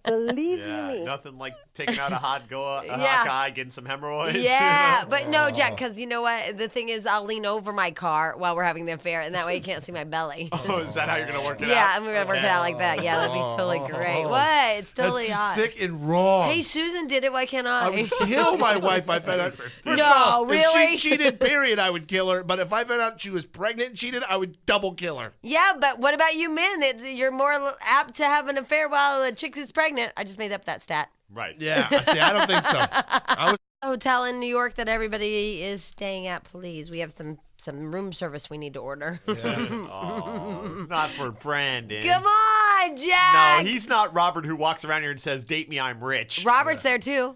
believe Yeah, me. nothing like taking out a hot Yeah. hot guy, getting some hemorrhoids. Yeah, but no, Jack, because you know what? The thing is, I'll lean over my car while we're having the affair, and that way you can't see my belly. Oh, is that how you're gonna work it out? Yeah, I'm going to work it out like that. Yeah, that'd be totally great. What? It's totally That's hot. sick and wrong. Hey, Susan did it. Why can't I I? would kill my wife if I found out. First No, of all, really? if she cheated, period, I would kill her. But if I found out she was pregnant and cheated, I would double kill her. Yeah, but what about you men? You're more apt to have an affair while a chick is pregnant. I just made up that stat. Right. Yeah, see, I don't think so. I was Hotel in New York that everybody is staying at, please. We have some room service we need to order. Oh, not for Brandon. Come on, Jack. No, he's not Robert who walks around here and says, "Date me, I'm rich." Robert's there too.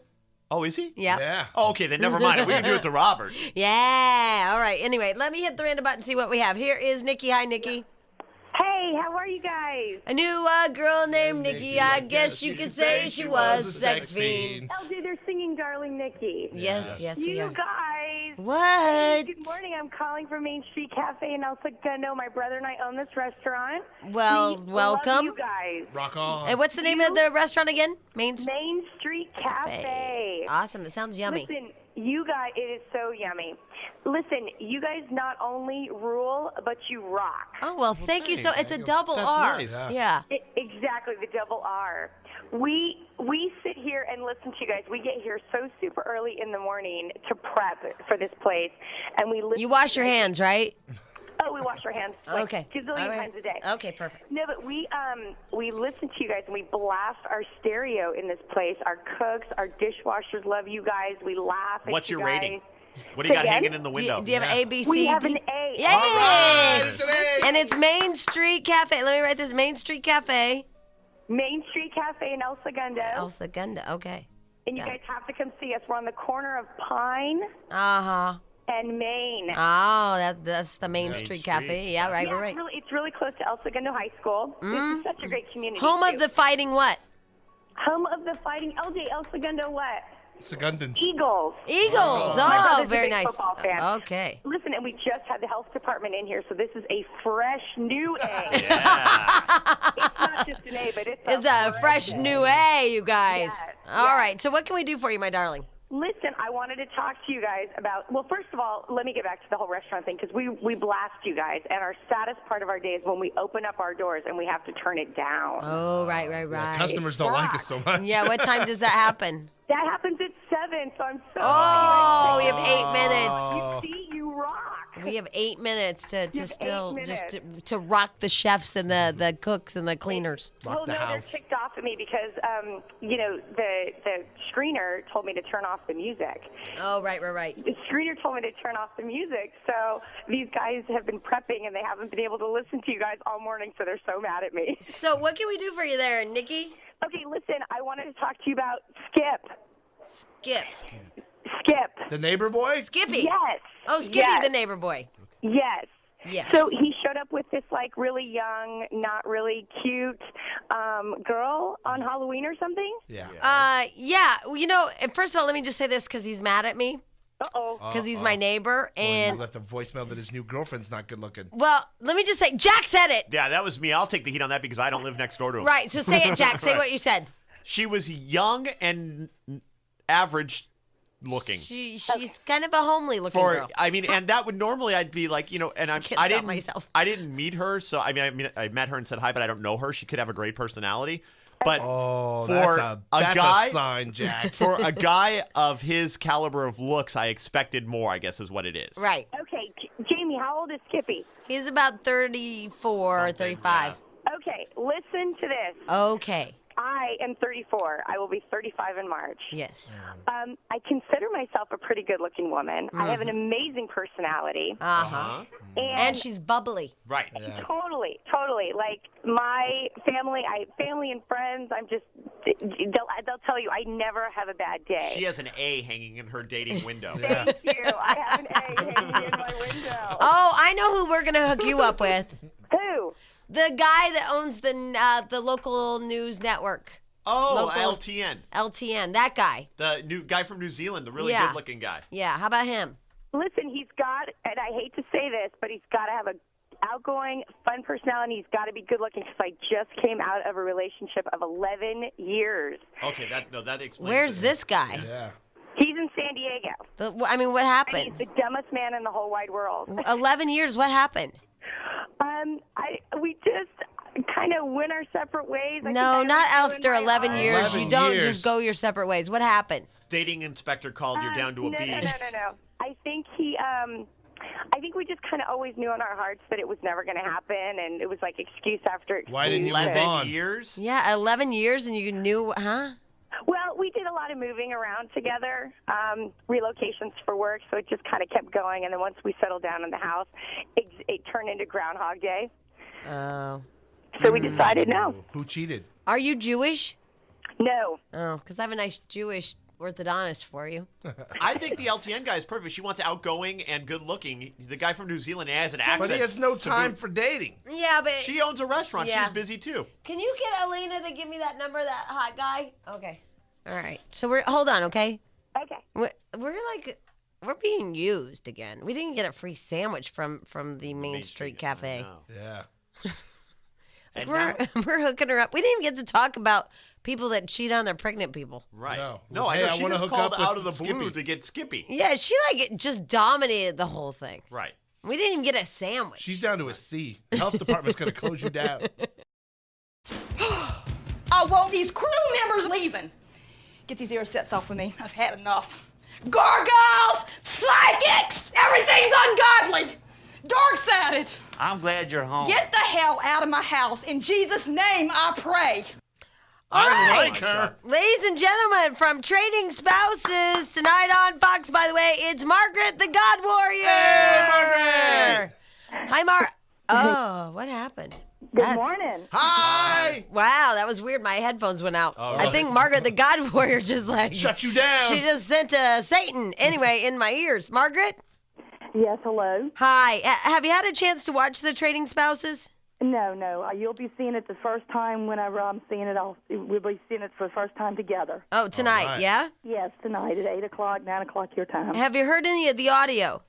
Oh, is he? Yeah. Yeah. Oh, okay, then never mind. We can do it to Robert. Yeah. All right. Anyway, let me hit the random button and see what we have. Here is Nikki. Hi, Nikki. Hey, how are you guys? I knew a girl named Nikki. I guess you could say she was a sex fiend. LJ, they're singing Darling Nikki. Yes, we You are. guys. What? Good morning. I'm calling from Main Street Cafe in El Segundo. My brother and I own this restaurant. Well, We welcome. Love you guys. rock on. And what's the name of the restaurant again? Main Main Street Cafe. Awesome. It sounds yummy. Listen, you guys, it is so yummy. Listen, you guys not only rule, but you rock. Oh, well, thank you. So it's a double That's R. nice. Yeah. Exactly, the double R. We sit here and listen to you guys. We get here so super early in the morning to prep for this place, and we listen. You wash your hands, right? Oh, we wash our hands like Okay. gazillion All right. times a day. Okay, perfect. No, but we listen to you guys and we blast our stereo in this place. Our cooks, our dishwashers love you guys. We laugh at What's you your guys. rating? What do you got Again? hanging in the Do window? you have A, B, C, We have D? an A. Yay! All right, it's an A. And it's Main Street Cafe. Let me write this. Main Street Cafe. Main Street Cafe in El Segundo. El Segundo. Okay. And you got guys have to come see us. We're on the corner of Pine Uh-huh. and Main. Oh, that's the Main Street Street. Cafe. Yeah, right, Yeah, right. it's really close to El Segundo High School. This is such a great community. Home too. of the fighting what? Home of the Fighting LJ, El Segundo what? Segundans. Eagles. Eagles. My Oh, brother's a very big nice. football fan. Okay. Listen, and we just had the health department in here, so this is a fresh new A. Yeah. It's not just an A, but It's a fresh new A, you guys. Yes, All yes. right. So what can we do for you, my darling? Listen, I wanted to talk to you guys about, well, first of all, let me get back to the whole restaurant thing, because we blast you guys, and our saddest part of our day is when we open up our doors and we have to turn it down. Oh, right. Customers don't like us so much. Yeah, what time does that happen? That happens at 7, so I'm so Oh, we have 8 You minutes. see, you rock. We have 8 minutes to have still 8 just minutes. to rock the chefs and the cooks and the cleaners. Rock Well, the no, they're house. ticked off at me because, the screener told me to turn off the music. Oh, right. The screener told me to turn off the music, so these guys have been prepping and they haven't been able to listen to you guys all morning, so they're so mad at me. So what can we do for you there, Nikki? Okay, listen, I wanted to talk to you about Skip. Skip. The neighbor boy? Skippy. Yes. Oh, Skippy, Yes. the neighbor boy. Yes. Yes. So he showed up with this really young, not really cute girl on Halloween or something. Yeah. Yeah. And first of all, let me just say this because he's mad at me Uh-oh. because he's my neighbor. He And, left a voicemail that his new girlfriend's not good looking. well, let me just say, Jack said it. Yeah, that was me. I'll take the heat on that because I don't live next door to him. Right. So say it, Jack. Say what you said. She was young and average looking. She's kind of a homely looking girl. And that would normally I'd be like, and Can't I stop didn't myself. I didn't meet her, so I met her and said hi, but I don't know her. She could have a great personality. But Oh, for that's guy a sign, Jack. for a guy of his caliber of looks, I expected more, I guess is what it is. Right. Okay, Jamie, how old is Skippy? He's about 34, 35. Okay, listen to this. Okay. I am 34. I will be 35 in March. Yes. I consider myself a pretty good-looking woman. I have an amazing personality. Uh-huh. And she's bubbly. Right. Totally. Like my family and friends, they'll tell you I never have a bad day. She has an A hanging in her dating window. Thank you. I have an A hanging in my window. Oh, I know who we're going to hook you up with. Who? The guy that owns the local news network. Oh, Local- LTN. LTN, that guy. The new guy from New Zealand, the really Yeah. good-looking guy. Yeah, how about him? Listen, he's got, and I hate to say this, but he's got to have a outgoing, fun personality. He's got to be good looking because I just came out of a relationship of 11 years. Okay, that explains. Where's it. this guy? Yeah. He's in San Diego. What And he's happened? the dumbest man in the whole wide world. 11 years, what happened? We just kind of went our separate ways. I think No, I not was after doing my 11 own- years. 11 You don't years. just go your separate ways. What happened? Dating inspector called. You're down to a no, B. No. I think he, I think we just kind of always knew in our hearts that it was never going to happen, and it was like excuse after excuse. Why didn't you move 11 on? years? Yeah, 11 years and you knew, huh? Well, we did a lot of moving around together, relocations for work, so it just kind of kept going. And then once we settled down in the house, it turned into Groundhog Day. Oh. So we decided no. Who cheated? Are you Jewish? No. Oh, because I have a nice Jewish orthodontist for you. I think the LTN guy is perfect. She wants outgoing and good looking. The guy from New Zealand has an accent. But he has no to time boot. for dating. Yeah, but She owns a restaurant. Yeah. She's busy too. can you get Elena to give me that number, that hot guy? Okay. All right. So hold on, okay? Okay. We're being used again. We didn't get a free sandwich from the Main Street Cafe. No. Yeah. And We're now- we're hooking her up. We didn't even get to talk about people that cheat on their pregnant people. right. No. No, I Hey, know. I She wanna just hook called up out with of the blue Skippy. to get Skippy. Yeah, she just dominated the whole thing. Right. We didn't even get a sandwich. She's down to a C. Health department's going to close you down. I want these crew members leaving. Get these ear sets off of me. I've had enough. Gargoyles, psychics, everything's ungodly. Dark-sided. I'm glad you're home. Get the hell out of my house. In Jesus' name, I pray. I right. like her. Ladies and gentlemen, from Trading Spouses, tonight on Fox, by the way, it's Margaret the God Warrior. Hey, Margaret. Hi, Oh, what happened? Good morning. Hi. Wow, that was weird. My headphones went out. Oh, I really? think Margaret the God Warrior just like Shut you down. She just sent Satan anyway in my ears. Margaret, Yes, hello. hi. Have you had a chance to watch the Trading Spouses? No. You'll be seeing it the first time whenever I'm seeing it. We'll be seeing it for the first time together. Oh, tonight, right. yeah? Yes, tonight at 8 o'clock, 9 o'clock your time. Have you heard any of the audio?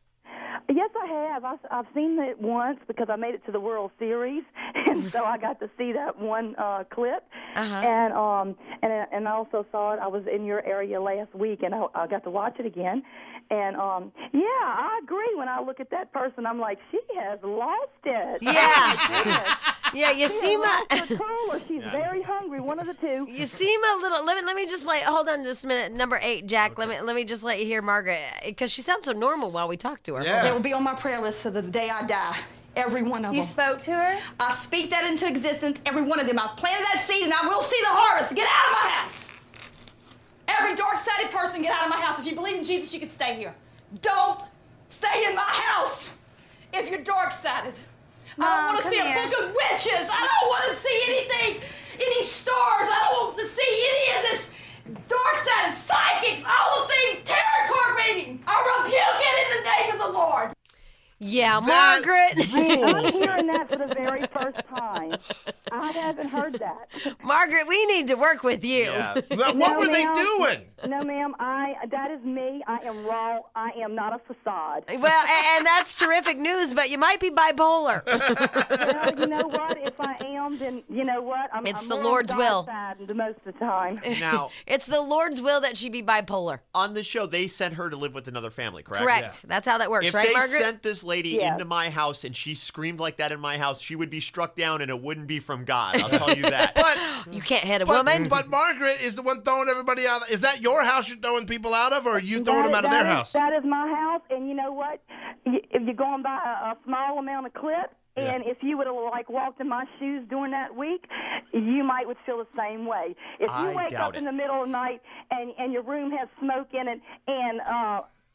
Yes, I have. I've seen it once because I made it to the World Series, and so I got to see that one clip. And I also saw it. I was in your area last week, and I got to watch it again. And yeah, I agree. When I look at that person, I'm like, she has lost it. Yeah. Yeah, you She seem has lost her cool, or she's very hungry. One of the two. you seem a little. Let me just play. Hold on just a minute. Number 8, Jack. Okay. Let me just let you hear Margaret because she sounds so normal while we talk to her. Yeah. They will be on my prayer list for the day I die. Every one of them. spoke to her? I speak that into existence, every one of them. I planted that seed, and I will see the harvest. Get out of my house. Every dark-sided person, get out of my house. If you believe in Jesus, you can stay here. Don't stay in my house if you're dark-sided. I don't want to come see a here. book of witches. I don't want to see anything, any stars. I don't want to see any of this dark-sided psychics, all the things, tarot card reading. I rebuke it in the name of the Lord. Yeah, That Margaret. I'm rules. hearing that for the very first time. I haven't heard that. Margaret, we need to work with you. Yeah. What No, were they ma'am. doing? No, ma'am. That is me. I am raw. I am not a facade. Well, and that's terrific news, but you might be bipolar. Well, you know what? If I am, then you know what? I'm It's I'm the more on Lord's God's will. side the most of the time. Now, It's the Lord's will that she be bipolar. on the show, they sent her to live with another family, correct? Correct. That's how that works, If right, they Margaret? sent this lady Yes. into my house and she screamed like that in my house, she would be struck down and it wouldn't be from God. I'll tell you that. But, You can't hit a woman. but Margaret is the one throwing everybody out. Is that your house you're throwing people out of, or are you throwing them out of their house? That is my house, and you know what? If you're going by a small amount of clip, and if you would have like walked in my shoes during that week, you might would feel the same way. If you I wake doubt up it. in the middle of the night and your room has smoke in it, and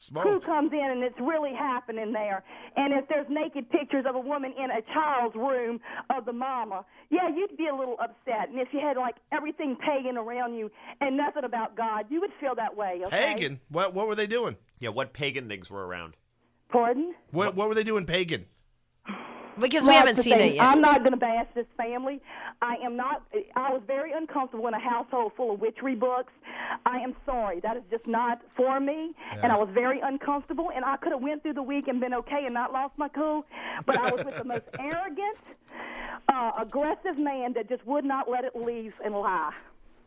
Smoke. crew comes in and it's really happening there, and if there's naked pictures of a woman in a child's room of the mama, yeah, you'd be a little upset. And if you had like everything pagan around you and nothing about God, you would feel that way. Okay? Pagan? What were they doing? Yeah, what pagan things were around? Pardon? What were they doing pagan? Because we haven't That's the seen thing. it yet. I'm not going to bash this family. I was very uncomfortable in a household full of witchery books. I am sorry. That is just not for me. And I was very uncomfortable. And I could have went through the week and been okay and not lost my cool. But I was with the most arrogant, aggressive man that just would not let it leave and lie.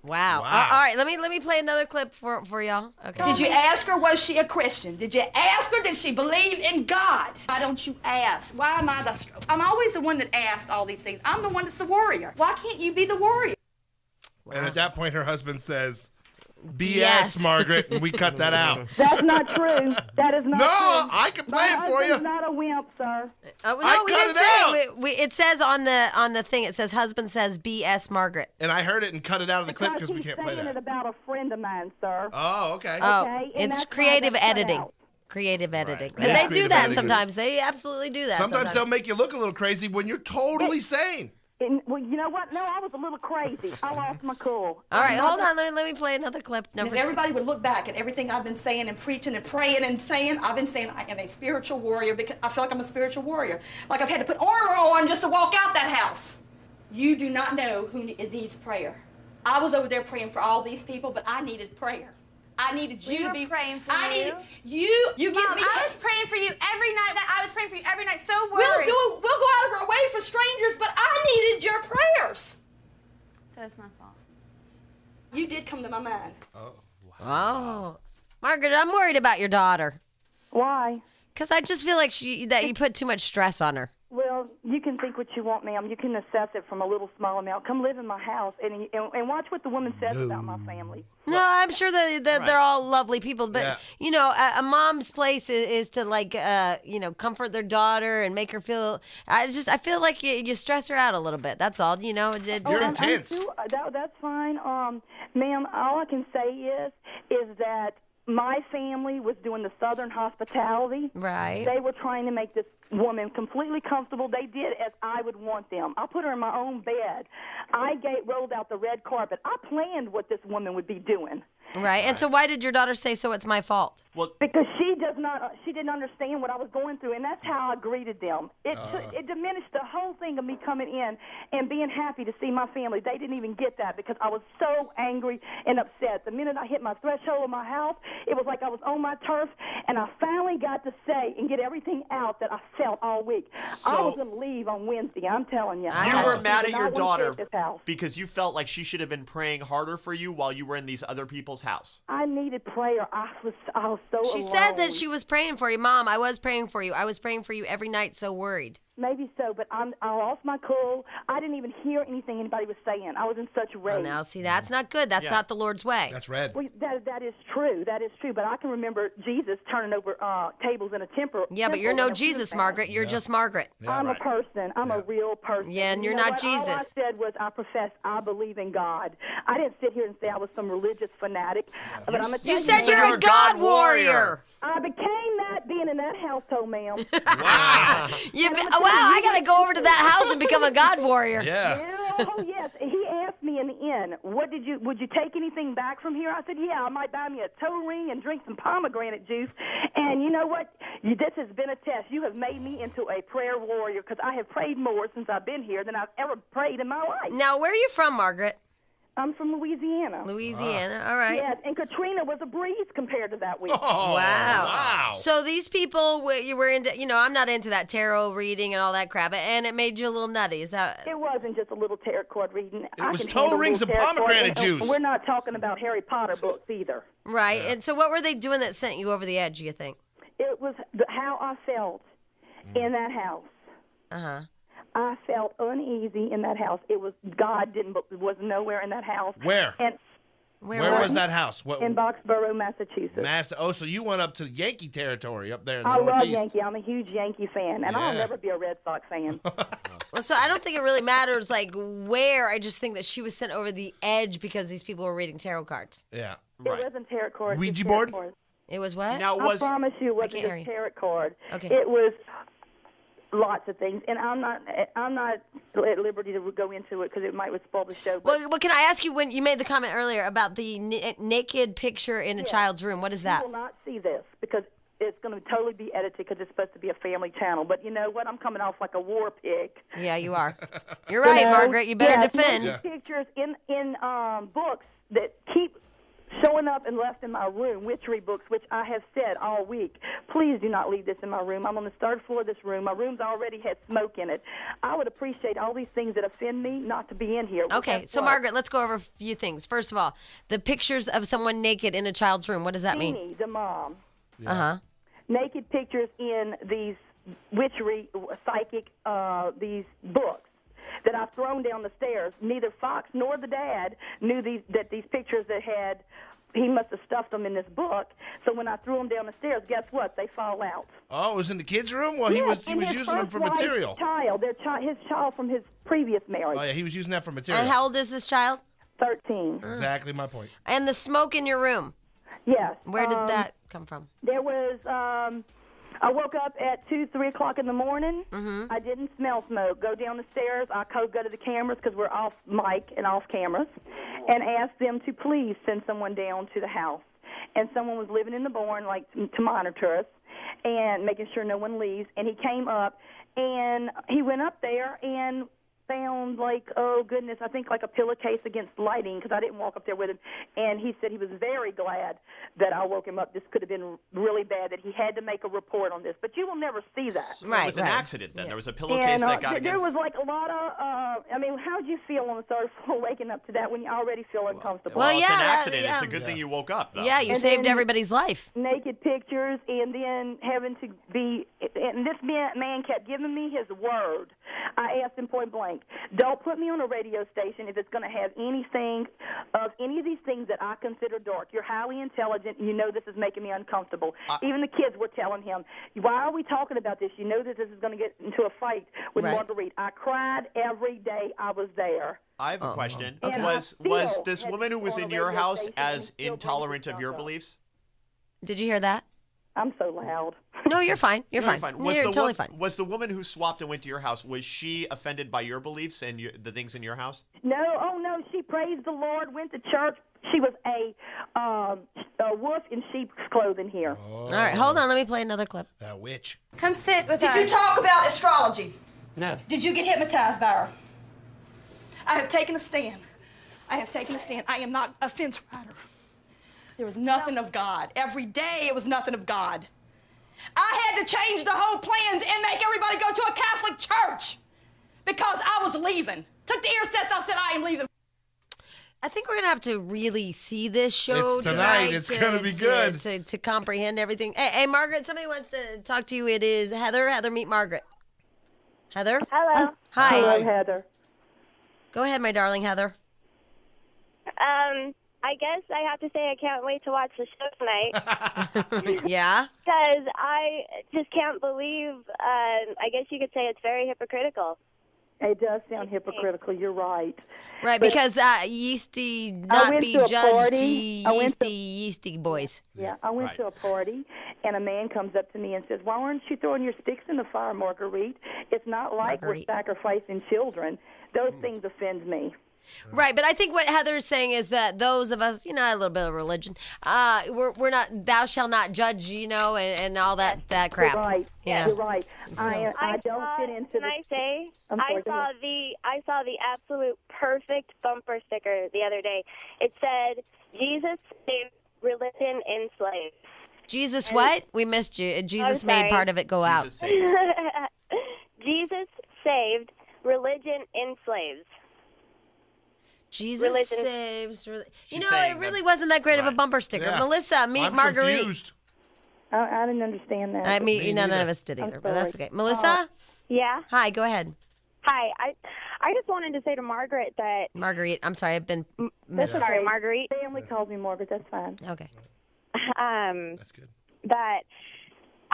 Wow. Wow. All right, let me play another clip for y'all. Okay. Did you ask her, was she a Christian? Did you ask her, did she believe in God? Why don't you ask? Why am I I'm always the one that asked all these things. I'm the one that's the warrior. Why can't you be the warrior? And at that point, her husband says, BS, Margaret. And we cut that out. That's not true. That is not No, true. I can play it for you. My husband's not a wimp, sir. No, I we cut didn't it say out. it. It says on the thing. It says husband says BS Margaret. And I heard it and cut it out of the clip because we he's can't play saying it that. about a friend of mine, sir. Oh, okay. Oh, Okay, and it's that's why creative that's cut editing. out. Creative editing. Yeah. And they do Creative that editing. sometimes. They absolutely do that. Sometimes they'll make you look a little crazy when you're totally sane. Well, you know what? No, I was a little crazy. I lost my cool. All right, hold on. Let me play another clip. And if everybody would look back at everything I've been saying and preaching and praying and saying, I've been saying I am a spiritual warrior because I feel like I'm a spiritual warrior. Like I've had to put armor on just to walk out that house. You do not know who needs prayer. I was over there praying for all these people, but I needed prayer. I needed you to be praying for I you. needed you. You Mom, get me. I was praying for you every night. I was praying for you every night. So worried. We'll go out of our way for strangers, but I needed your prayers. So it's my fault. You did come to my mind. Oh, Margaret, I'm worried about your daughter. Why? Because I just feel like that you put too much stress on her. Well, you can think what you want, ma'am. You can assess it from a little small amount. Come live in my house and watch what the woman says about my family. No, I'm sure that they're all lovely people, but Yeah. you know, a mom's place is to like, comfort their daughter and make her feel. I feel like you stress her out a little bit. That's all. You know, You're intense. That's fine, ma'am. All I can say is that my family was doing the Southern hospitality. Right. They were trying to make this woman completely comfortable. They did as I would want them. I put her in my own bed. I rolled out the red carpet. I planned what this woman would be doing. Right. And so why did your daughter say, so it's my fault? Well, Because she didn't understand what I was going through, and that's how I greeted them. It diminished the whole thing of me coming in and being happy to see my family. They didn't even get that because I was so angry and upset. The minute I hit my threshold of my house, it was like I was on my turf, and I finally got to say and get everything out that I felt all week. I was going to leave on Wednesday, I'm telling you. you were mad at I your did not want to stay daughter at this house. because you felt like she should have been praying harder for you while you were in these other people's house. I needed prayer. I was so She alone. said that she was praying for you. Mom, I was praying for you. I was praying for you every night, so worried. Maybe so, but I lost my cool. I didn't even hear anything anybody was saying. I was in such rage. Well, now, see, that's not good. That's not the Lord's way. That's red. Well, that is true. That is true. But I can remember Jesus turning over tables in a temple. Yeah, but you're no Jesus, Margaret. You're just Margaret. I'm a person. I'm a real person. Yeah, and you're you know not what? Jesus. All I said was I profess I believe in God. I didn't sit here and say I was some religious fanatic. But I'm You said you're a God warrior. I became that being in that household, ma'am. Wow. Wow, I got to go over to that house and become a God warrior. Yeah. Yeah, oh yes. He asked me in the end, would you take anything back from here? I said, yeah, I might buy me a toe ring and drink some pomegranate juice. And you know what? This has been a test. You have made me into a prayer warrior because I have prayed more since I've been here than I've ever prayed in my life. Now, where are you from, Margaret? I'm from Louisiana. Louisiana. All right. Yes, and Katrina was a breeze compared to that week. Oh, wow. So these people, you were into, I'm not into that tarot reading and all that crap, and it made you a little nutty. Is that? It wasn't just a little tarot card reading. It was toe rings and pomegranate juice. We're not talking about Harry Potter books either. Right. Yeah. And so what were they doing that sent you over the edge, you think? It was how I felt in that house. Uh-huh. I felt uneasy in that house. It was God was nowhere in that house. Where? And Where was that house? What? In Boxborough, Massachusetts. So you went up to Yankee territory up there in the I Northeast. love Yankee. I'm a huge Yankee fan, and I'll never be a Red Sox fan. Well, so I don't think it really matters, like, where. I just think that she was sent over the edge because these people were reading tarot cards. Yeah. It wasn't tarot cards. Ouija board? It was what? Now, I promise you it wasn't a tarot card. Okay. It was lots of things, and I'm not at liberty to go into it because it might spoil the show. Well, can I ask you, when you made the comment earlier about the naked picture in a child's room, what is that? You will not see this because it's going to totally be edited because it's supposed to be a family channel. But you know what? I'm coming off like a war pig. Yeah, you are. You're right, Margaret. You better defend. Yeah. Pictures in books that keep showing up and left in my room, witchery books, which I have said all week, please do not leave this in my room. I'm on the third floor of this room. My room's already had smoke in it. I would appreciate all these things that offend me not to be in here. Okay, so Margaret, let's go over a few things. First of all, the pictures of someone naked in a child's room, what does that mean? Jeannie, the mom. Yeah. Uh-huh. Naked pictures in these witchery, psychic, these books that I've thrown down the stairs. Neither Fox nor the dad knew that these pictures that had he must have stuffed them in this book. So when I threw them down the stairs, guess what? They fall out. Oh, it was in the kids' room? Well, he Yes, was and his using them first for wife's material. His child from his previous marriage. Oh, yeah, he was using that for material. And how old is this child? 13. Exactly my point. And the smoke in your room. Yes. Where did that come from? There was, I woke up at 2, 3 o'clock in the morning. I didn't smell smoke. Go down the stairs. I go to the cameras because we're off mic and off cameras, and asked them to please send someone down to the house. And someone was living in the barn, like, to monitor us and making sure no one leaves. And he came up, and he went up there and found, like, oh, goodness, I think like a pillowcase against lighting because I didn't walk up there with him. And he said he was very glad that I woke him up. This could have been really bad, that he had to make a report on this. But you will never see that. It was an accident then. There was a pillowcase that got there against. was like a lot of, I mean, how'd you feel on the third floor waking up to that when you already feel uncomfortable? Well, it's an accident. It's a good thing you woke up, though. Yeah, you And saved then everybody's life. Naked pictures, and then having to be, and this man kept giving me his word. I asked him point blank, don't put me on a radio station if it's going to have anything of any of these things that I consider dark. You're highly intelligent, and you know this is making me uncomfortable. Even the kids were telling him, why are we talking about this? You know that this is going to get into a fight with Marguerite. I cried every day I was there. I have a question. Okay. Was this woman who was in your house as intolerant of your beliefs? Did you hear that? I'm so loud. No, you're fine. You're fine. You're totally fine. Was the woman who swapped and went to your house, was she offended by your beliefs and the things in your house? No, oh no, she praised the Lord, went to church. She was a wolf in sheep's clothing here. All right, hold on. Let me play another clip. That witch. Come sit with us. Did you talk about astrology? No. Did you get hypnotized by her? I have taken a stand. I have taken a stand. I am not a fence rider. There was nothing of God. Every day it was nothing of God. I had to change the whole plans and make everybody go to a Catholic church because I was leaving. Took the ear sets off, said I am leaving. I think we're going to have to really see this show It's tonight. It's going to be good. To comprehend everything. Hey, Margaret, somebody wants to talk to you. It is Heather. Heather, meet Margaret. Heather? Hello. Hi. Hello, Heather. Go ahead, my darling Heather. I guess I have to say I can't wait to watch the show tonight. Yeah? Because I just can't believe, I guess you could say it's very hypocritical. It does sound hypocritical. You're right. Right, But because yeasty, not be judged, yeasty boys. Yeah, I went to a party, and a man comes up to me and says, why aren't you throwing your sticks in the fire, Marguerite? It's not like we're sacrificing children. Those things offend me. Right, but I think what Heather's saying is that those of us, a little bit of religion, we're not, thou shall not judge, and all that crap. You're right. Yeah. You're right. So- I don't fit into Can I say, I saw the absolute perfect bumper sticker the other day. It said, Jesus saved religion enslaved. Jesus what? We missed you. Jesus made part of it go out. Jesus saved religion enslaves. Jesus Religion. saves. She's it saying really that- wasn't that great of a bumper sticker. Yeah. Melissa, meet I'm Marguerite. confused. I didn't understand that. I mean, Me none neither. of us did I'm either, but that's sorry. okay. Melissa? Yeah. Hi, go ahead. Hi. I just wanted to say to Margaret that. Marguerite, I'm sorry, I've been missed. Sorry, Marguerite. Family calls me Margaret. That's fine. Okay. That's good. That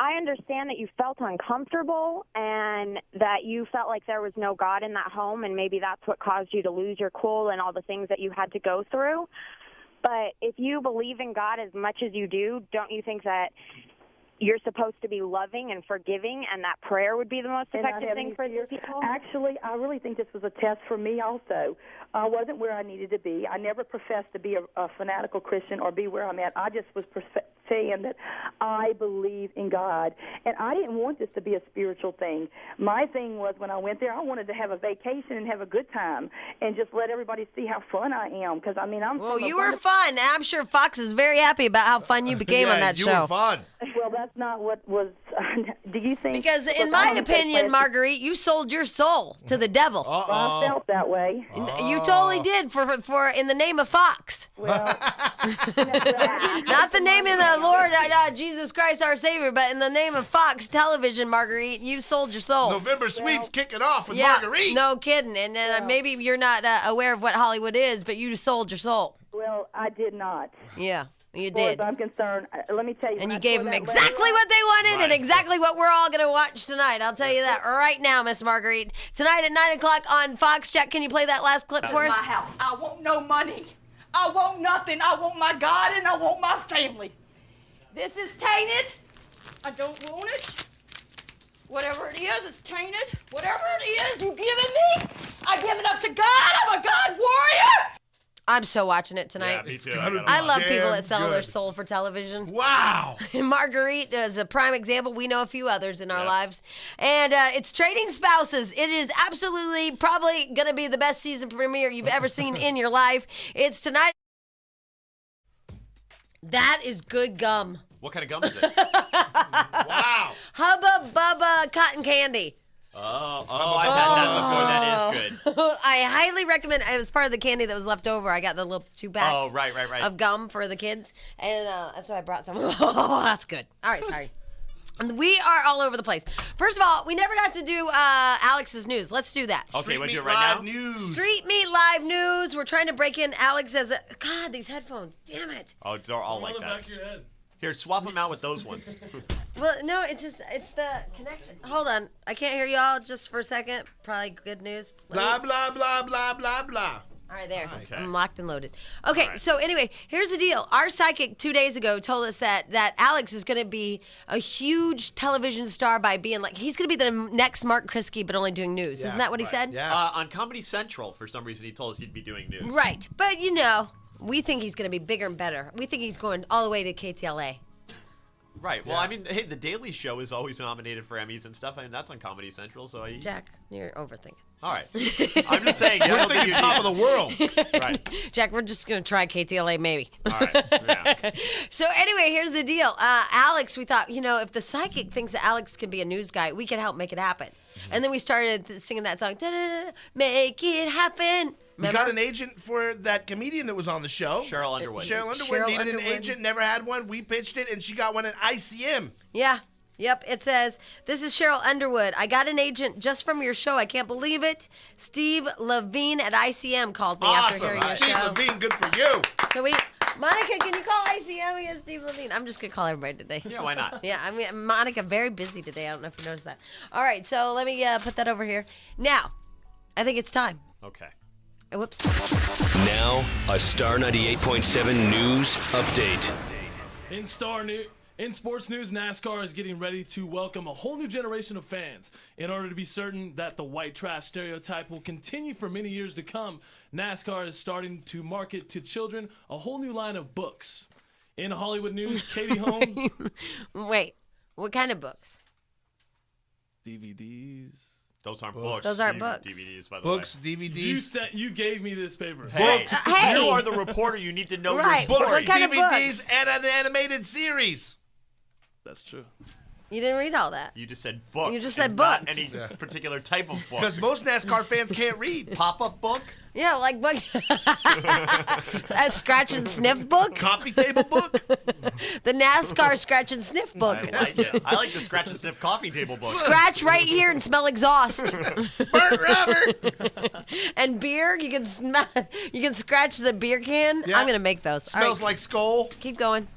I understand that you felt uncomfortable and that you felt like there was no God in that home, and maybe that's what caused you to lose your cool and all the things that you had to go through. But if you believe in God as much as you do, don't you think that you're supposed to be loving and forgiving, and that prayer would be the most effective thing for these people? Actually, I really think this was a test for me also. I wasn't where I needed to be. I never professed to be a fanatical Christian or be where I'm at. I just was saying that I believe in God. And I didn't want this to be a spiritual thing. My thing was when I went there, I wanted to have a vacation and have a good time and just let everybody see how fun I am. Because, I'm Well, you were fun. I'm sure Fox is very happy about how fun you became on that you show. were fun. Well, that's not what was. Do you think? Because in my opinion, Marguerite, you sold your soul to the devil. Well, I felt that way. You totally did for in the name of Fox. Well, Not the name of the Lord Jesus Christ our Savior, but in the name of Fox Television, Marguerite, you sold your soul. November sweeps kicking off with Yeah, Marguerite. no kidding. And then maybe you're not aware of what Hollywood is, but you sold your soul. Well, I did not. Yeah, you As far did. as I'm concerned, let me tell you. And when you I gave tore them that exactly letter what they wanted and Right. exactly what we're all going to watch tonight. I'll tell you that right now, Miss Marguerite. Tonight at 9 o'clock on Fox. Jack, can you play that last clip for This us? is my house. I want no money. I want nothing. I want my God and I want my family. This is tainted. I don't want it. Whatever it is, it's tainted. Whatever it is you giving me, I give it up to God. I'm a God warrior. I'm so watching it tonight. Yeah, me too. gotta I love Damn people that sell their good. soul for television. Wow. Marguerite is a prime example. We know a few others in our Yeah. lives. And it's Trading Spouses. It is absolutely probably going to be the best season premiere you've ever seen in your life. It's tonight. That is good gum. What kind of gum is it? Wow. Hubba Bubba Cotton Candy. Oh, I've had that before. That is good. I highly recommend. It was part of the candy that was left over. I got the little 2 packs. Oh, right. Of gum for the kids, and that's why I brought some. Oh, that's good. All right, sorry. We are all over the place. First of all, we never got to do Alex's news. Let's do that. Okay, Street we'll do Meat it right Live now. News. Street Meat Live News. We're trying to break in Alex as a. God, these headphones. Damn it. Oh, they're all like Hold it that. back of your head. Here, swap them out with those ones. Well, no, it's the connection. Hold on. I can't hear y'all just for a second. Probably good news. Blah, blah, blah, blah, blah, blah. All right, there. Okay. I'm locked and loaded. Okay, right. so anyway, here's the deal. Our psychic 2 days ago told us that Alex is going to be a huge television star by being like, he's going to be the next Mark Kriski, but only doing news. Isn't that what he said? Yeah. On Comedy Central, for some reason, he told us he'd be doing news. Right. But, we think he's going to be bigger and better. We think he's going all the way to KTLA. Right. Well, I mean, hey, The Daily Show is always nominated for Emmys and stuff. I mean, that's on Comedy Central, so Jack, you're overthinking. All right. I'm just saying. I don't think you Top of the world. Right. Jack, we're just going to try KTLA maybe. All right. Yeah. So anyway, here's the deal. Alex, we thought, if the psychic thinks that Alex can be a news guy, we can help make it happen. And then we started singing that song, da-da-da-da, make it happen. We got an agent for that comedian that was on the show. Cheryl Underwood. Cheryl Underwood Cheryl needed Underwood. an agent, never had one. We pitched it, and she got one at ICM. Yeah. Yep, it says, this is Cheryl Underwood. I got an agent just from your show. I can't believe it. Steve Levine at ICM called me after hearing your Steve show. Levine, good for you. So Monica, can you call ICM against Steve Levine? I'm just going to call everybody today. Yeah, why not? Yeah, I mean, Monica, very busy today. I don't know if you noticed that. All right, so let me put that over here. Now, I think it's time. Okay. Whoops. Now, a Star 98.7 News Update. In sports news, NASCAR is getting ready to welcome a whole new generation of fans. In order to be certain that the white trash stereotype will continue for many years to come, NASCAR is starting to market to children a whole new line of books. In Hollywood news, Katie Holmes. Wait, what kind of books? DVDs. Those aren't books. Those aren't books. DVDs, by the Books, way. DVDs. You gave me this paper. Hey, Hey. you are the reporter. You need to know Right. your Books, story. What kind of DVDs, books? and an animated series. That's true. You didn't read all that. You just said books. You just said and not books. any particular type of book. Because most NASCAR fans can't read. Pop-up book? Yeah, like book. A scratch and sniff book? Coffee table book. The NASCAR scratch and sniff book. I like it. I like the scratch and sniff coffee table book. Scratch right here and smell exhaust. Burnt rubber. And beer, you can smell. You can scratch the beer can. Yeah. I'm gonna make those. All Smells right, like skull. keep going.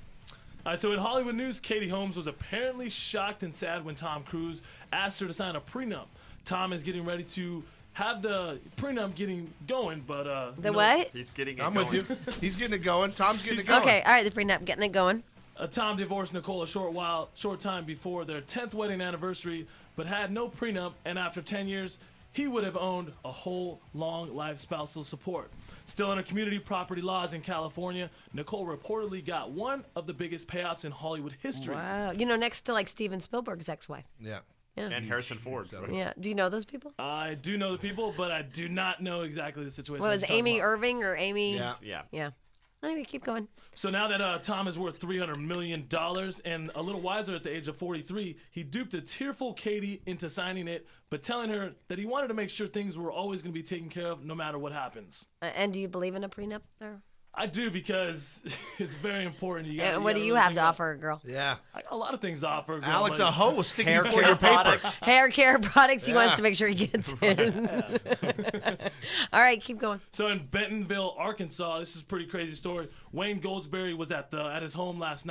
All right, so in Hollywood news, Katie Holmes was apparently shocked and sad when Tom Cruise asked her to sign a prenup. Tom is getting ready to have the prenup getting going, but The what? He's getting it I'm going. with you. He's getting it going. Tom's getting it going. Okay, all right, the prenup, getting it going. Tom divorced Nicole a short time before their 10th wedding anniversary, but had no prenup, and after 10 years, he would have owned a whole long life spousal support. Still under community property laws in California, Nicole reportedly got one of the biggest payouts in Hollywood history. Wow, next to like Steven Spielberg's ex-wife. Yeah. And Harrison Ford. Yeah, do you know those people? I do know the people, but I do not know exactly the situation. What was you're talking Amy about. Irving or Amy? Yeah. Yeah. Yeah. Anyway, keep going. So now that Tom is worth $300 million and a little wiser at the age of 43, he duped a tearful Katie into signing it, but telling her that he wanted to make sure things were always going to be taken care of no matter what happens. And do you believe in a prenup? Or? I do because it's very important. And what do you have to offer a girl? Yeah. I got a lot of things to offer a girl. Alex, like a hoe was sticking hair before care your paper. products. Hair care products. He Yeah. wants to make sure he gets his. All right, keep going. So in Bentonville, Arkansas, this is a pretty crazy story. Wayne Goldsberry was at his home last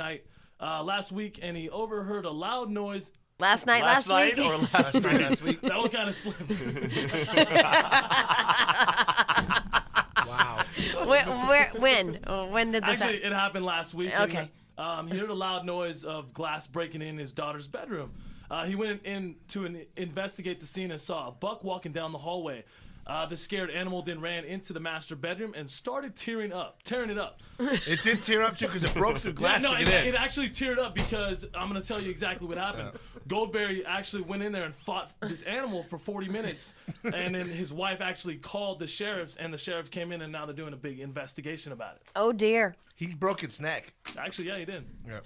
week, and he overheard a loud noise. Last night Last week? or last week? That one kind of slipped. Wow. When did this Actually, happen? it happened last week. Okay. He heard a loud noise of glass breaking in his daughter's bedroom. He went in to investigate the scene and saw a buck walking down the hallway. The scared animal then ran into the master bedroom and started tearing it up. It did tear up too because it broke through glass No, to get in. it actually teared up because I'm going to tell you exactly what happened. Goldberry actually went in there and fought this animal for 40 minutes. And then his wife actually called the sheriffs, and the sheriff came in, and now they're doing a big investigation about it. Oh, dear. He broke its neck. Actually, yeah, he did. Yeah.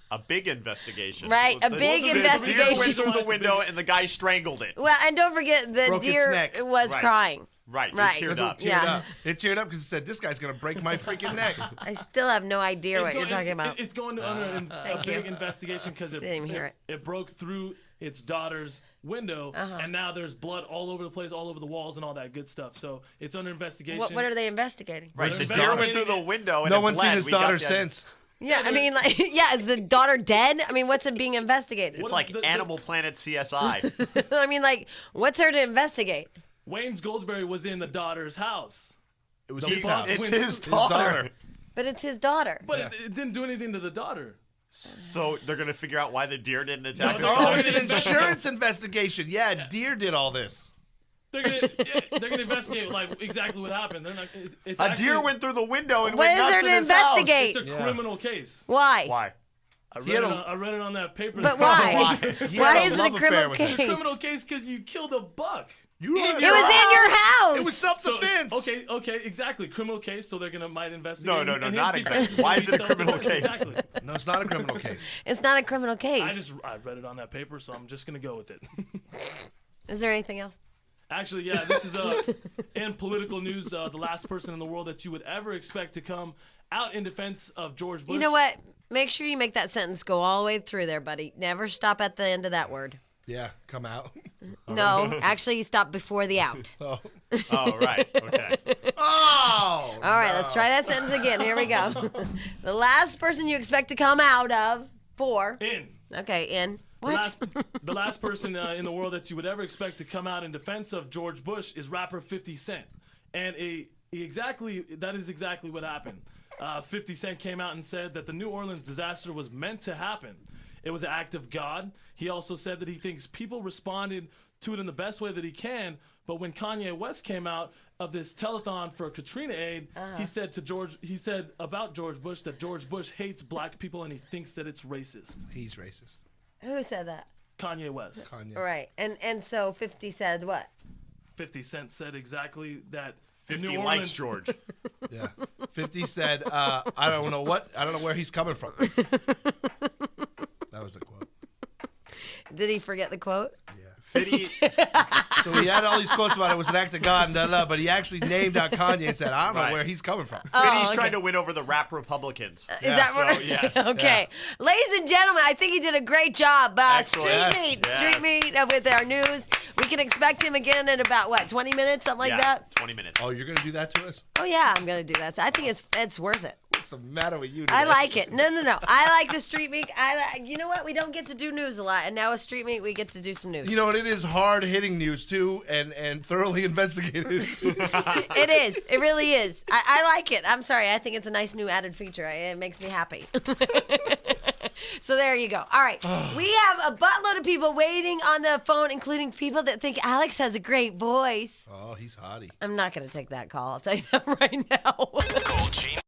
A big investigation. Right, a big investigation. The deer went through the window and the guy strangled it. Well, and don't forget, the Broke its deer neck. was Right. crying. Right, Right. it teared up. Yeah. It teared up because it said, this guy's going to break my freaking neck. I still have no idea what you're talking about. It's going under a Thank big you. investigation because Didn't even hear it. it broke through its daughter's window, and now there's blood all over the place, all over the walls, and all that good stuff. So it's under investigation. What are they investigating? Right, They're the deer went investigating through the window and No it one's bled. seen his We got daughter that. since. Yeah, I mean, like, yeah, is the daughter dead? I mean, what's it being investigated? It's like Animal Planet CSI. I mean, like, what's there to investigate? Wayne's Goldsberry was in the daughter's house. It was The his buck house. It's went his through- daughter. But it's his daughter. But it didn't do anything to the daughter. So they're going to figure out why the deer didn't attack her. Oh, it's an insurance investigation. Yeah, deer did all this. They're gonna investigate like exactly what happened. They're not. It's A actually, deer went through the window and What went is nuts there in to his house. investigate? It's a criminal case. Why? Why? I He read, had I read it on that paper. But why? He Why had is it a love affair criminal with her. case? It's a criminal case because you killed a buck. You were It was in your house. It was So, self-defense. okay, exactly. Criminal case, so they're might investigate. No, in his not defense. exactly. Why is it a criminal Self-defense, case? Exactly. No, it's not a criminal case. It's not a criminal case. I read it on that paper, so I'm just gonna go with it. Is there anything else? Actually, yeah, this is in political news. The last person in the world that you would ever expect to come out in defense of George Bush. You know what? Make sure you make that sentence go all the way through there, buddy. Never stop at the end of that word. Yeah, come out. No, actually, you stop before the out. Oh, Oh, right. Okay. oh All right, let's try that sentence again. Here we go. The last person you expect to come out of for. In. Okay, in. What? The last person in the world that you would ever expect to come out in defense of George Bush is rapper 50 Cent. And that is exactly what happened. 50 Cent came out and said that the New Orleans disaster was meant to happen. It was an act of God. He also said that he thinks people responded to it in the best way that he can. But when Kanye West came out of this telethon for Katrina aid, he said about George Bush that George Bush hates black people and he thinks that it's racist. He's racist. Who said that? Kanye West. Kanye. All right, and so 50 said what? 50 Cent said exactly that. 50 New likes Orleans, George. Yeah. 50 said, I don't know where he's coming from. That was the quote. Did he forget the quote? 50, So he had all these quotes about it was an act of God and blah, but he actually named out Kanye and said, I don't know Right. where he's coming from. Fiddy's okay. trying to win over the rap Republicans. Is that So, what? yes. Okay. Ladies and gentlemen, I think he did a great job. Excellent. Street Yes. meet with our news. We can expect him again in about, 20 minutes, something like Yeah, that? 20 minutes. Oh, you're going to do that to us? Oh, yeah, I'm going to do that. So I think it's worth it. What's the matter with you today? I like it. No. I like the street meet. You know what? We don't get to do news a lot, and now with street meet, we get to do some news. You know, and it is hard-hitting news, too, and thoroughly investigated. It is. It really is. I like it. I'm sorry. I think it's a nice new added feature. It makes me happy. So there you go. All right. We have a buttload of people waiting on the phone, including people that think Alex has a great voice. Oh, he's hottie. I'm not going to take that call. I'll tell you that right now. Call Jamie